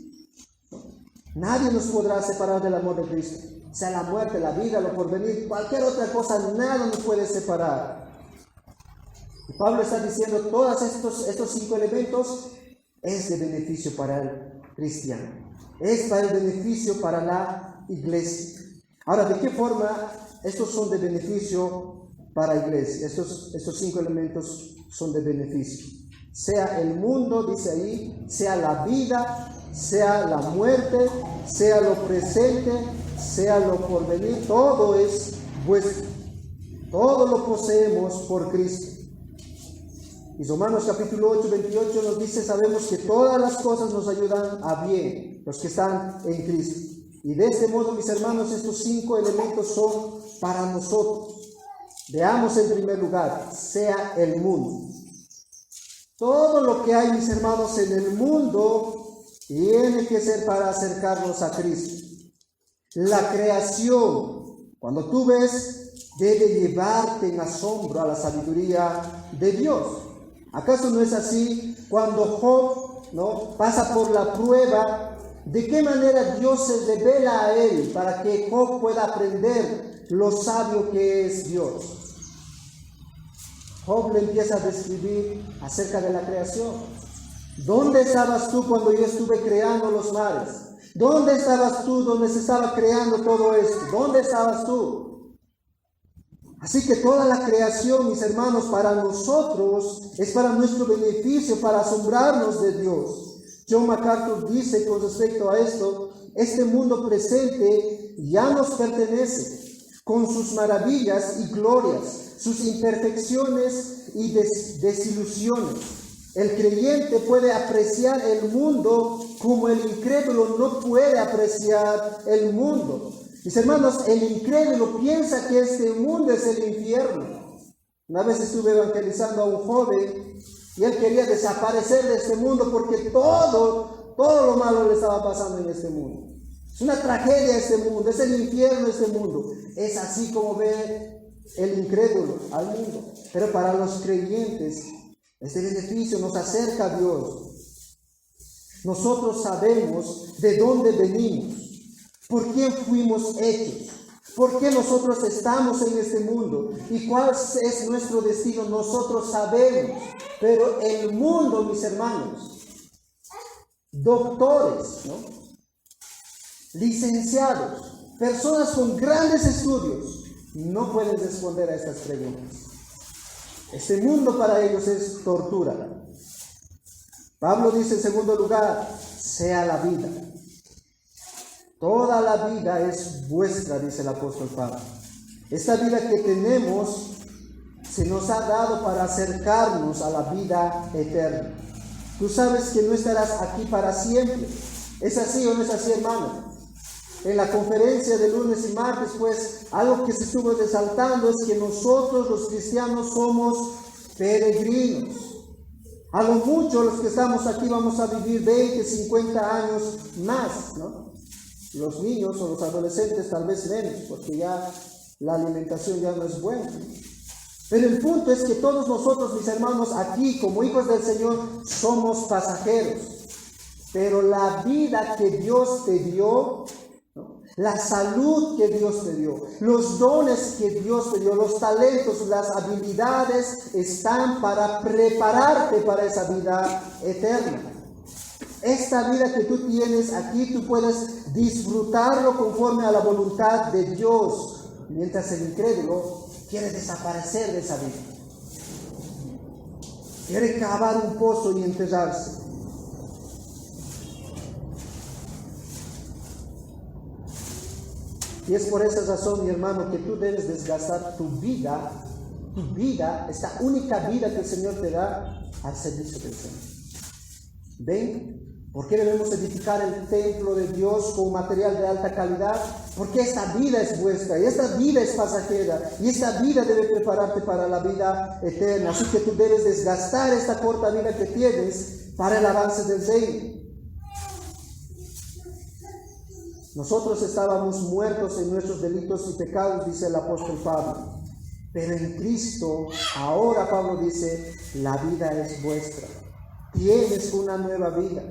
Nadie nos podrá separar del amor de Cristo. Sea la muerte, la vida, lo porvenir, cualquier otra cosa, nada nos puede separar. Y Pablo está diciendo, todos estos cinco elementos es de beneficio para el cristiano. Es para el beneficio para la iglesia. Ahora, ¿de qué forma estos son de beneficio para la iglesia? Estos cinco elementos son de beneficio. Sea el mundo, dice ahí, sea la vida, sea la muerte, sea lo presente, sea lo porvenir, todo es vuestro. Todo lo poseemos por Cristo. Y Romanos capítulo 8, 28 nos dice, sabemos que todas las cosas nos ayudan a bien, los que están en Cristo. Y de este modo, mis hermanos, estos cinco elementos son para nosotros. Veamos en primer lugar, sea el mundo. Todo lo que hay, mis hermanos, en el mundo tiene que ser para acercarnos a Cristo. La creación, cuando tú ves, debe llevarte en asombro a la sabiduría de Dios. ¿Acaso no es así cuando Job pasa por la prueba? ¿De qué manera Dios se revela a él para que Job pueda aprender lo sabio que es Dios? Job le empieza a describir acerca de la creación. ¿Dónde estabas tú cuando yo estuve creando los mares? ¿Dónde estabas tú donde se estaba creando todo esto? ¿Dónde estabas tú? Así que toda la creación, mis hermanos, para nosotros es para nuestro beneficio, para asombrarnos de Dios. John MacArthur dice con respecto a esto, este mundo presente ya nos pertenece, con sus maravillas y glorias, sus imperfecciones y desilusiones. El creyente puede apreciar el mundo como el incrédulo no puede apreciar el mundo. Mis hermanos, el incrédulo piensa que este mundo es el infierno. Una vez estuve evangelizando a un joven y él quería desaparecer de este mundo porque todo lo malo le estaba pasando en este mundo. Es una tragedia este mundo, es el infierno este mundo. Es así como ve el incrédulo al mundo. Pero para los creyentes, este beneficio nos acerca a Dios. Nosotros sabemos de dónde venimos, por quién fuimos hechos, por qué nosotros estamos en este mundo y cuál es nuestro destino. Nosotros sabemos, pero el mundo, mis hermanos, doctores, licenciados, personas con grandes estudios, no pueden responder a estas preguntas. Este mundo para ellos es tortura. Pablo dice en segundo lugar, sea la vida. Toda la vida es vuestra, dice el apóstol Pablo. Esta vida que tenemos se nos ha dado para acercarnos a la vida eterna. Tú sabes que no estarás aquí para siempre. ¿Es así o no es así, hermano? En la conferencia de lunes y martes, pues, algo que se estuvo resaltando es que nosotros los cristianos somos peregrinos. A lo mucho los que estamos aquí vamos a vivir 20, 50 años más, ¿no? Los niños o los adolescentes tal vez menos, porque ya la alimentación ya no es buena. Pero el punto es que todos nosotros, mis hermanos, aquí como hijos del Señor, somos pasajeros. Pero la vida que Dios te dio, la salud que Dios te dio, los dones que Dios te dio, los talentos, las habilidades están para prepararte para esa vida eterna. esta vida que tú tienes aquí, tú puedes disfrutarlo conforme a la voluntad de Dios, mientras el incrédulo quiere desaparecer de esa vida. Quiere cavar un pozo y enterrarse. Y es por esa razón, mi hermano, que tú debes desgastar tu vida, esta única vida que el Señor te da, al servicio del Señor. ¿Ven? ¿Por qué debemos edificar el templo de Dios con material de alta calidad? Porque esta vida es vuestra, y esta vida es pasajera, y esta vida debe prepararte para la vida eterna. Así que tú debes desgastar esta corta vida que tienes para el avance del reino. Nosotros estábamos muertos en nuestros delitos y pecados, dice el apóstol Pablo. Pero en Cristo, ahora Pablo dice, la vida es vuestra. Tienes una nueva vida.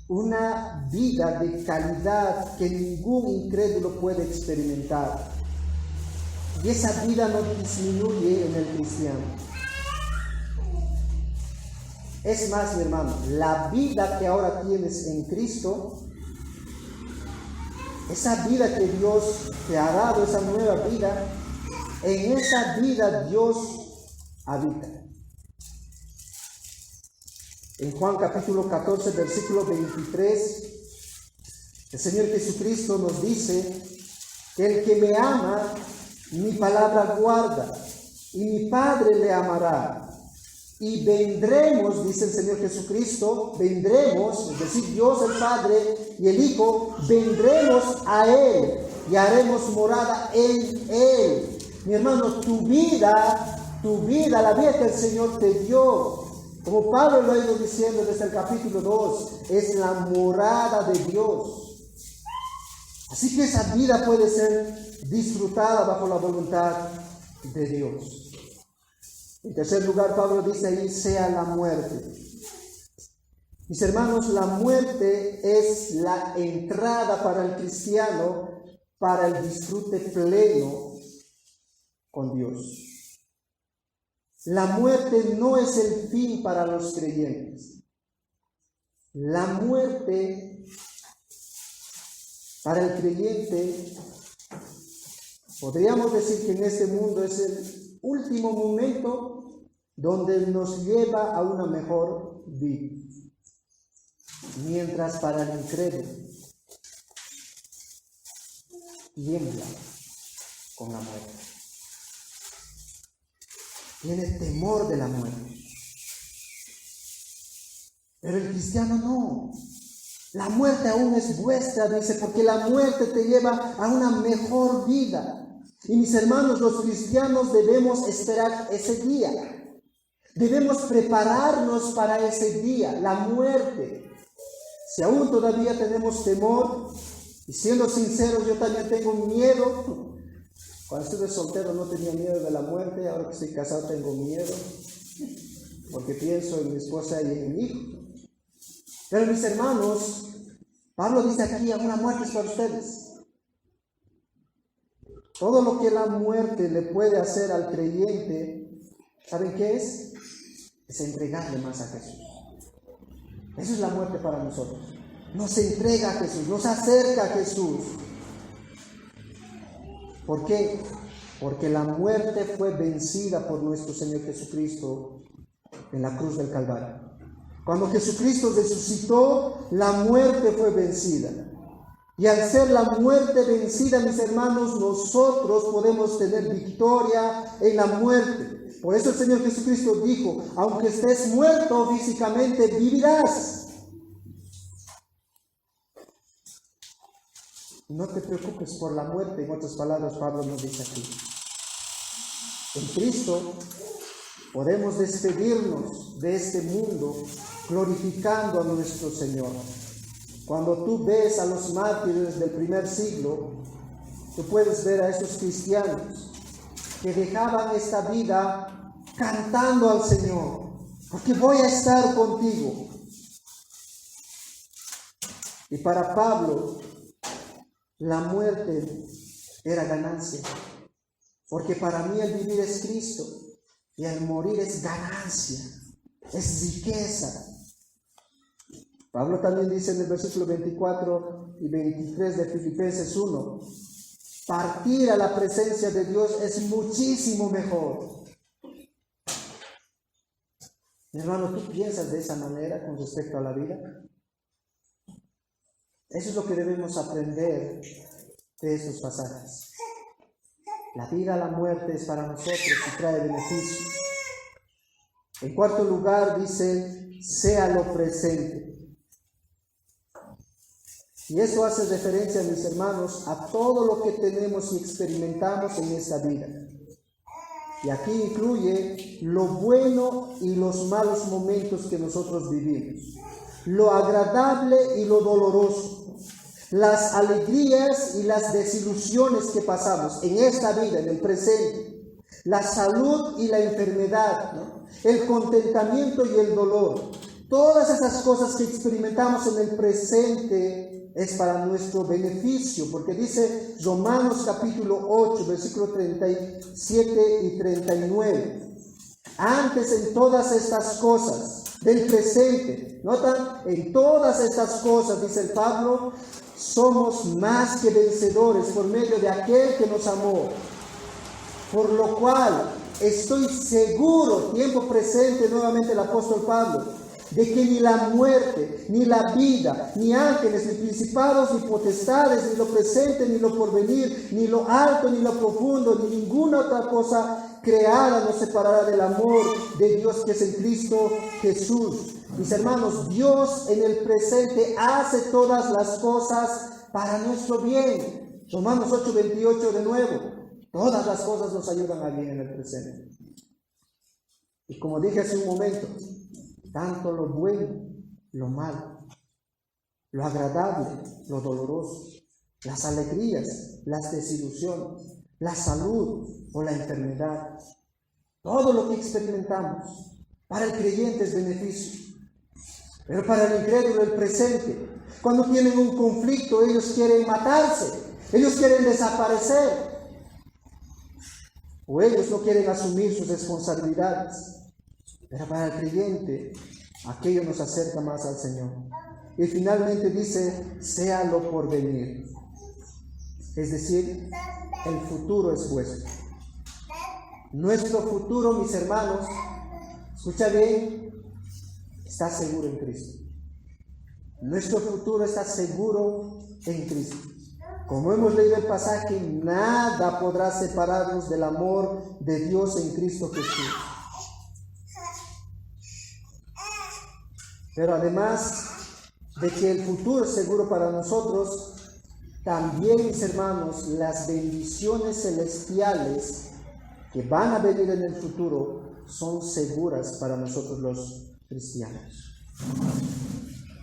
Una vida de calidad que ningún incrédulo puede experimentar. Y esa vida no disminuye en el cristiano. Es más, mi hermano, la vida que ahora tienes en Cristo, esa vida que Dios te ha dado, esa nueva vida, en esa vida Dios habita. En Juan capítulo 14, versículo 23, el Señor Jesucristo nos dice que el que me ama, mi palabra guarda, y mi Padre le amará. Y vendremos, dice el Señor Jesucristo, vendremos, es decir, Dios el Padre y el Hijo, vendremos a Él y haremos morada en Él. Mi hermano, tu vida, la vida que el Señor te dio, como Pablo lo ha ido diciendo desde el capítulo 2, es la morada de Dios. Así que esa vida puede ser disfrutada bajo la voluntad de Dios. En tercer lugar, Pablo dice ahí, sea la muerte. Mis hermanos, la muerte es la entrada para el cristiano para el disfrute pleno con Dios. La muerte no es el fin para los creyentes. La muerte para el creyente, podríamos decir que en este mundo es el último momento donde nos lleva a una mejor vida. Mientras para el incrédulo tiembla con la muerte. Tiene temor de la muerte. Pero el cristiano no. La muerte aún es vuestra, dice, porque la muerte te lleva a una mejor vida. Y mis hermanos, los cristianos debemos esperar ese día. Debemos prepararnos para ese día, la muerte. Si aún todavía tenemos temor, y siendo sinceros, yo también tengo miedo. Cuando estuve soltero no tenía miedo de la muerte, ahora que estoy casado tengo miedo, porque pienso en mi esposa y en mi hijo. Pero mis hermanos, Pablo dice aquí, una muerte es para ustedes. Todo lo que la muerte le puede hacer al creyente, ¿saben qué es? Es entregarle más a Jesús. Eso es la muerte para nosotros. Nos entrega a Jesús, nos acerca a Jesús. ¿Por qué? Porque la muerte fue vencida por nuestro Señor Jesucristo en la cruz del Calvario. Cuando Jesucristo resucitó, la muerte fue vencida. Y al ser la muerte vencida, mis hermanos, nosotros podemos tener victoria en la muerte. Por eso el Señor Jesucristo dijo, aunque estés muerto físicamente, vivirás. No te preocupes por la muerte, en otras palabras Pablo nos dice aquí. En Cristo podemos despedirnos de este mundo glorificando a nuestro Señor. Cuando tú ves a los mártires del primer siglo, tú puedes ver a esos cristianos que dejaban esta vida cantando al Señor, porque voy a estar contigo. Y para Pablo, la muerte era ganancia, porque para mí el vivir es Cristo y el morir es ganancia, es riqueza. Pablo también dice en el versículo 24 y 23 de Filipenses 1, partir a la presencia de Dios es muchísimo mejor. Mi hermano, ¿tú piensas de esa manera con respecto a la vida? Eso es lo que debemos aprender de estos pasajes. La vida, la muerte es para nosotros y trae beneficios. En cuarto lugar dice, sea lo presente. Y eso hace referencia, mis hermanos, a todo lo que tenemos y experimentamos en esta vida. Y aquí incluye lo bueno y los malos momentos que nosotros vivimos, lo agradable y lo doloroso, las alegrías y las desilusiones que pasamos en esta vida, en el presente, la salud y la enfermedad, ¿no? El contentamiento y el dolor. Todas esas cosas que experimentamos en el presente es para nuestro beneficio, porque dice Romanos capítulo 8, versículo 37 y 39. Antes en todas estas cosas del presente, ¿notan? En todas estas cosas, dice el Pablo, somos más que vencedores por medio de aquel que nos amó. Por lo cual estoy seguro, tiempo presente nuevamente el apóstol Pablo, de que ni la muerte, ni la vida, ni ángeles, ni principados, ni potestades, ni lo presente, ni lo porvenir, ni lo alto, ni lo profundo, ni ninguna otra cosa creada nos separará del amor de Dios que es en Cristo Jesús. Mis hermanos, Dios en el presente hace todas las cosas para nuestro bien. Romanos 8:28 de nuevo. Todas las cosas nos ayudan a bien en el presente. Y como dije hace un momento, tanto lo bueno, lo malo, lo agradable, lo doloroso, las alegrías, las desilusiones, la salud o la enfermedad, todo lo que experimentamos, para el creyente es beneficio. Pero para el incrédulo el presente, cuando tienen un conflicto, ellos quieren matarse, ellos quieren desaparecer, o ellos no quieren asumir sus responsabilidades. Pero para el creyente, aquello nos acerca más al Señor. Y finalmente dice, sea lo por venir. Es decir, el futuro es vuestro. Nuestro futuro, mis hermanos, escucha bien, está seguro en Cristo. Nuestro futuro está seguro en Cristo. Como hemos leído el pasaje, nada podrá separarnos del amor de Dios en Cristo Jesús. Pero además de que el futuro es seguro para nosotros, también, mis hermanos, las bendiciones celestiales que van a venir en el futuro son seguras para nosotros los cristianos.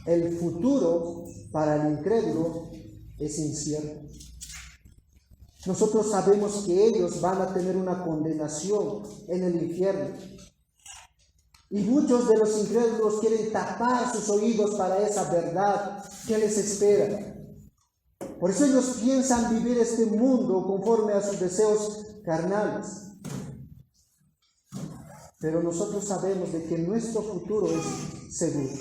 El futuro para el incrédulo es incierto. Nosotros sabemos que ellos van a tener una condenación en el infierno. Y muchos de los incrédulos quieren tapar sus oídos para esa verdad que les espera. Por eso ellos piensan vivir este mundo conforme a sus deseos carnales. Pero nosotros sabemos de que nuestro futuro es seguro.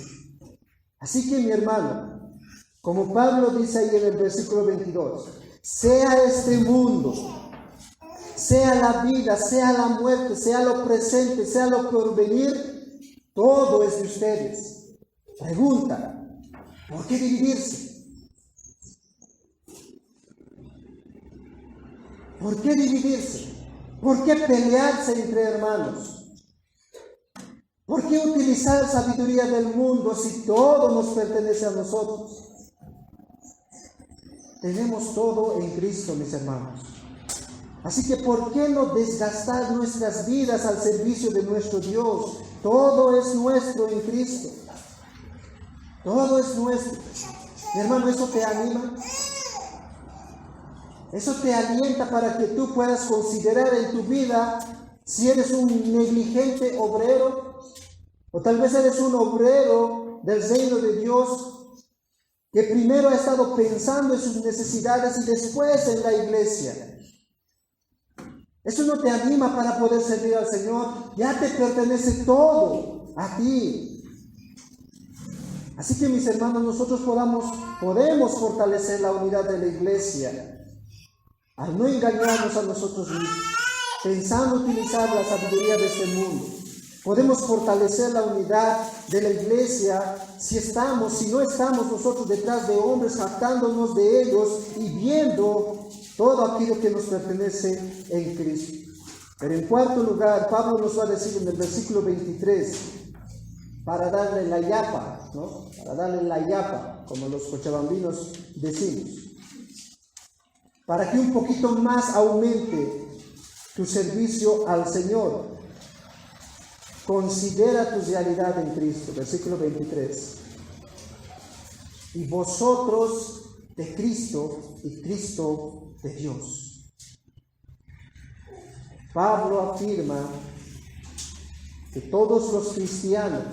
Así que, mi hermano, como Pablo dice ahí en el versículo 22, sea este mundo, sea la vida, sea la muerte, sea lo presente, sea lo porvenir, todo es de ustedes. Pregunta, ¿por qué dividirse? ¿Por qué dividirse? ¿Por qué pelearse entre hermanos? ¿Por qué utilizar sabiduría del mundo si todo nos pertenece a nosotros? Tenemos todo en Cristo, mis hermanos. Así que ¿por qué no desgastar nuestras vidas al servicio de nuestro Dios? Todo es nuestro en Cristo. Todo es nuestro. Mi hermano, ¿eso te anima? ¿Eso te alienta para que tú puedas considerar en tu vida si eres un negligente obrero? O tal vez eres un obrero del reino de Dios que primero ha estado pensando en sus necesidades y después en la iglesia. Eso no te anima para poder servir al Señor. Ya te pertenece todo a ti. Así que mis hermanos, nosotros podemos fortalecer la unidad de la iglesia al no engañarnos a nosotros mismos, pensando utilizar la sabiduría de este mundo. Podemos fortalecer la unidad de la iglesia si no estamos nosotros detrás de hombres, jactándonos de ellos y viendo todo aquello que nos pertenece en Cristo. Pero en cuarto lugar, Pablo nos va a decir en el versículo 23, para darle la yapa, ¿no? Para darle la yapa, como los cochabambinos decimos, para que un poquito más aumente tu servicio al Señor. Considera tu realidad en Cristo, versículo 23. Y vosotros de Cristo y Cristo de Dios. Pablo afirma que todos los cristianos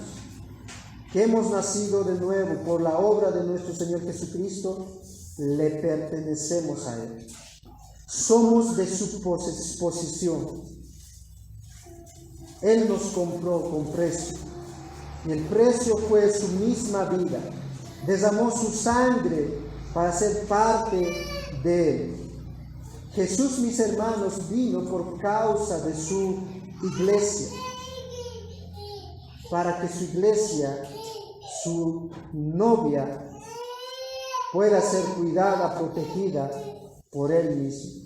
que hemos nacido de nuevo por la obra de nuestro Señor Jesucristo, le pertenecemos a Él. Somos de su posesión. Él nos compró con precio, y el precio fue su misma vida. Derramó su sangre para ser parte de Él. Jesús, mis hermanos, vino por causa de su iglesia, para que su iglesia, su novia, pueda ser cuidada, protegida por Él mismo.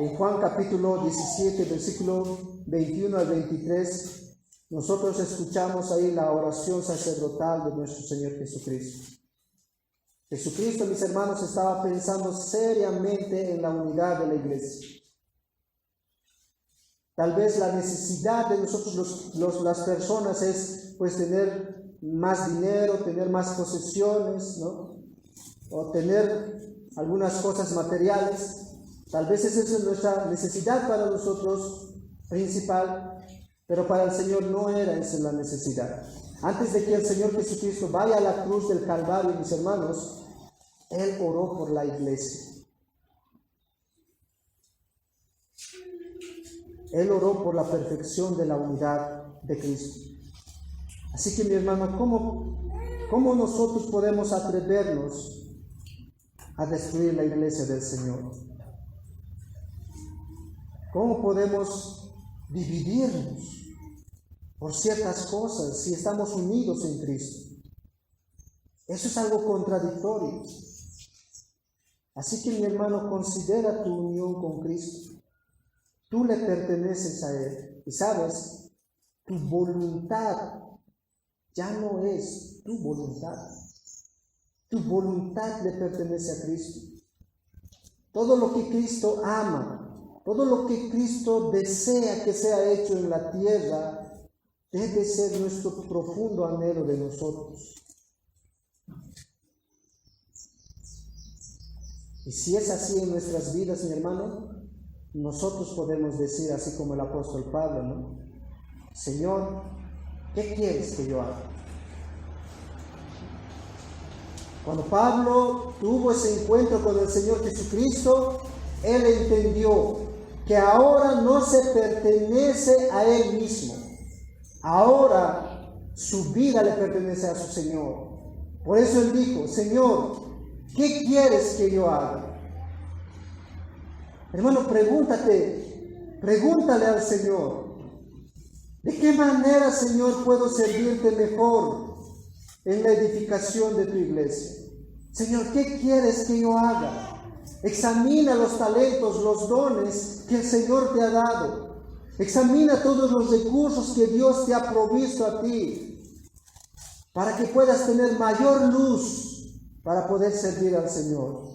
En Juan capítulo 17, versículo 21 al 23, nosotros escuchamos ahí la oración sacerdotal de nuestro Señor Jesucristo. Jesucristo, mis hermanos, estaba pensando seriamente en la unidad de la iglesia. Tal vez la necesidad de nosotros las personas es pues tener más dinero, tener más posesiones, ¿no? O tener algunas cosas materiales. Tal vez esa es nuestra necesidad para nosotros principal, pero para el Señor no era esa la necesidad. Antes de que el Señor Jesucristo vaya a la cruz del Calvario, mis hermanos, Él oró por la iglesia. Él oró por la perfección de la unidad de Cristo. Así que, mi hermano, ¿cómo nosotros podemos atrevernos a destruir la iglesia del Señor? ¿Cómo podemos dividirnos por ciertas cosas si estamos unidos en Cristo? Eso es algo contradictorio. Así que, mi hermano, considera tu unión con Cristo. Tú le perteneces a Él. Y sabes, tu voluntad ya no es tu voluntad. Tu voluntad le pertenece a Cristo. Todo lo que Cristo ama, todo lo que Cristo desea que sea hecho en la tierra, debe ser nuestro profundo anhelo de nosotros. Y si es así en nuestras vidas, mi hermano, nosotros podemos decir, así como el apóstol Pablo, ¿no? Señor, ¿qué quieres que yo haga? Cuando Pablo tuvo ese encuentro con el Señor Jesucristo, él entendió que ahora no se pertenece a él mismo. Ahora su vida le pertenece a su Señor. Por eso él dijo, Señor, ¿qué quieres que yo haga? Hermano, pregúntale al Señor, ¿de qué manera, Señor, puedo servirte mejor en la edificación de tu iglesia? Señor, ¿qué quieres que yo haga? Examina los talentos, los dones que el Señor te ha dado. Examina todos los recursos que Dios te ha provisto a ti, para que puedas tener mayor luz para poder servir al Señor.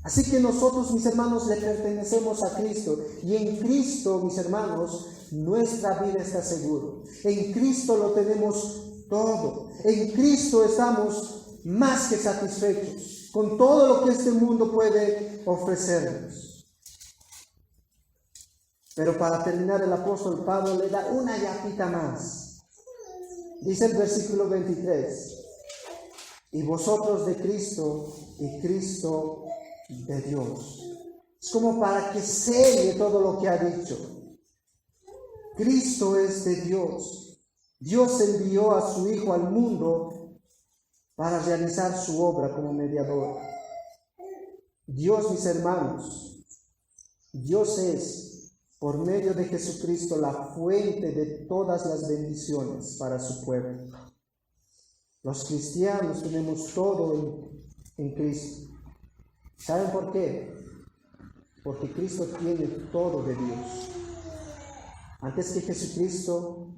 Así que nosotros, mis hermanos, le pertenecemos a Cristo. Y en Cristo, mis hermanos, nuestra vida está segura. En Cristo lo tenemos todo. En Cristo estamos más que satisfechos con todo lo que este mundo puede ofrecernos. Pero para terminar, el apóstol Pablo le da una yapita más. Dice el versículo 23. Y vosotros de Cristo y Cristo de Dios. Es como para que selle todo lo que ha dicho. Cristo es de Dios Dios envió a su Hijo al mundo para realizar su obra como mediador. Dios, mis hermanos, Dios es, por medio de Jesucristo, la fuente de todas las bendiciones para su pueblo. Los cristianos tenemos todo en Cristo. ¿Saben por qué? Porque Cristo tiene todo de Dios. Antes que Jesucristo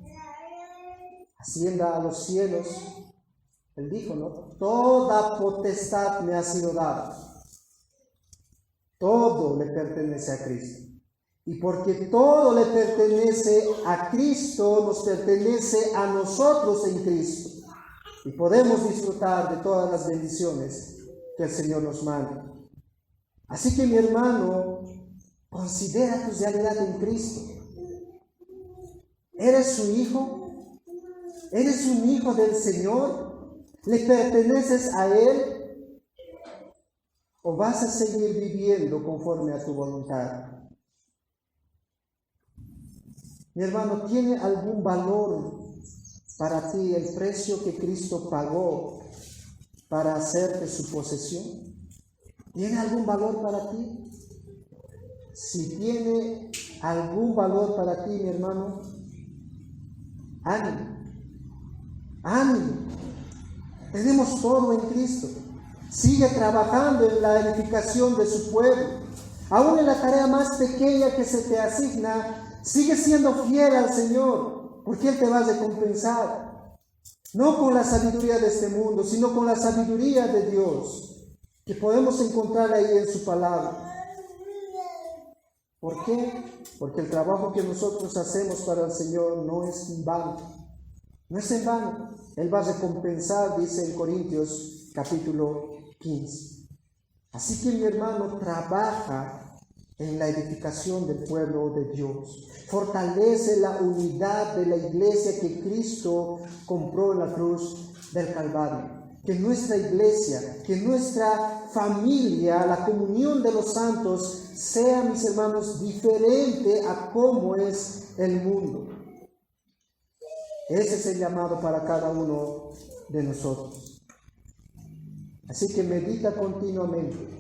ascienda a los cielos, Él dijo, ¿no? Toda potestad me ha sido dada. Todo le pertenece a Cristo. Y porque todo le pertenece a Cristo, nos pertenece a nosotros en Cristo. Y podemos disfrutar de todas las bendiciones que el Señor nos manda. Así que, mi hermano, considera tu realidad en Cristo. ¿Eres su hijo? ¿Eres un hijo del Señor? ¿Le perteneces a Él? ¿O vas a seguir viviendo conforme a tu voluntad? Mi hermano, ¿tiene algún valor para ti el precio que Cristo pagó para hacerte su posesión? ¿Tiene algún valor para ti? Si tiene algún valor para ti, mi hermano, ánimo, ánimo. Tenemos todo en Cristo. Sigue trabajando en la edificación de su pueblo. Aún en la tarea más pequeña que se te asigna, sigue siendo fiel al Señor, porque Él te va a recompensar. No con la sabiduría de este mundo, sino con la sabiduría de Dios, que podemos encontrar ahí en su palabra. ¿Por qué? Porque el trabajo que nosotros hacemos para el Señor no es en vano. No es en vano. Él va a recompensar, dice en Corintios capítulo 15. Así que, mi hermano, trabaja en la edificación del pueblo de Dios. Fortalece la unidad de la iglesia que Cristo compró en la cruz del Calvario. Que nuestra iglesia, que nuestra familia, la comunión de los santos, sea, mis hermanos, diferente a cómo es el mundo. Ese es el llamado para cada uno de nosotros. Así que medita continuamente.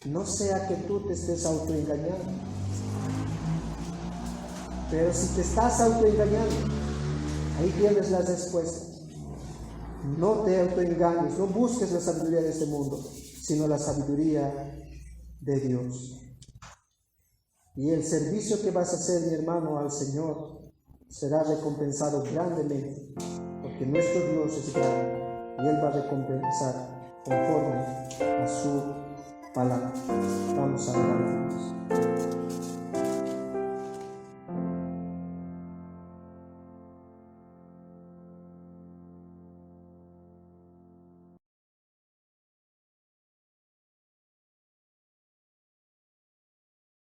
No sea que tú te estés autoengañando. Pero si te estás autoengañando, ahí tienes las respuestas. No te autoengañes, no busques la sabiduría de este mundo, sino la sabiduría de Dios. Y el servicio que vas a hacer, mi hermano, al Señor será recompensado grandemente, porque nuestro Dios es grande y Él va a recompensar conforme a su palabra. Vamos a orar.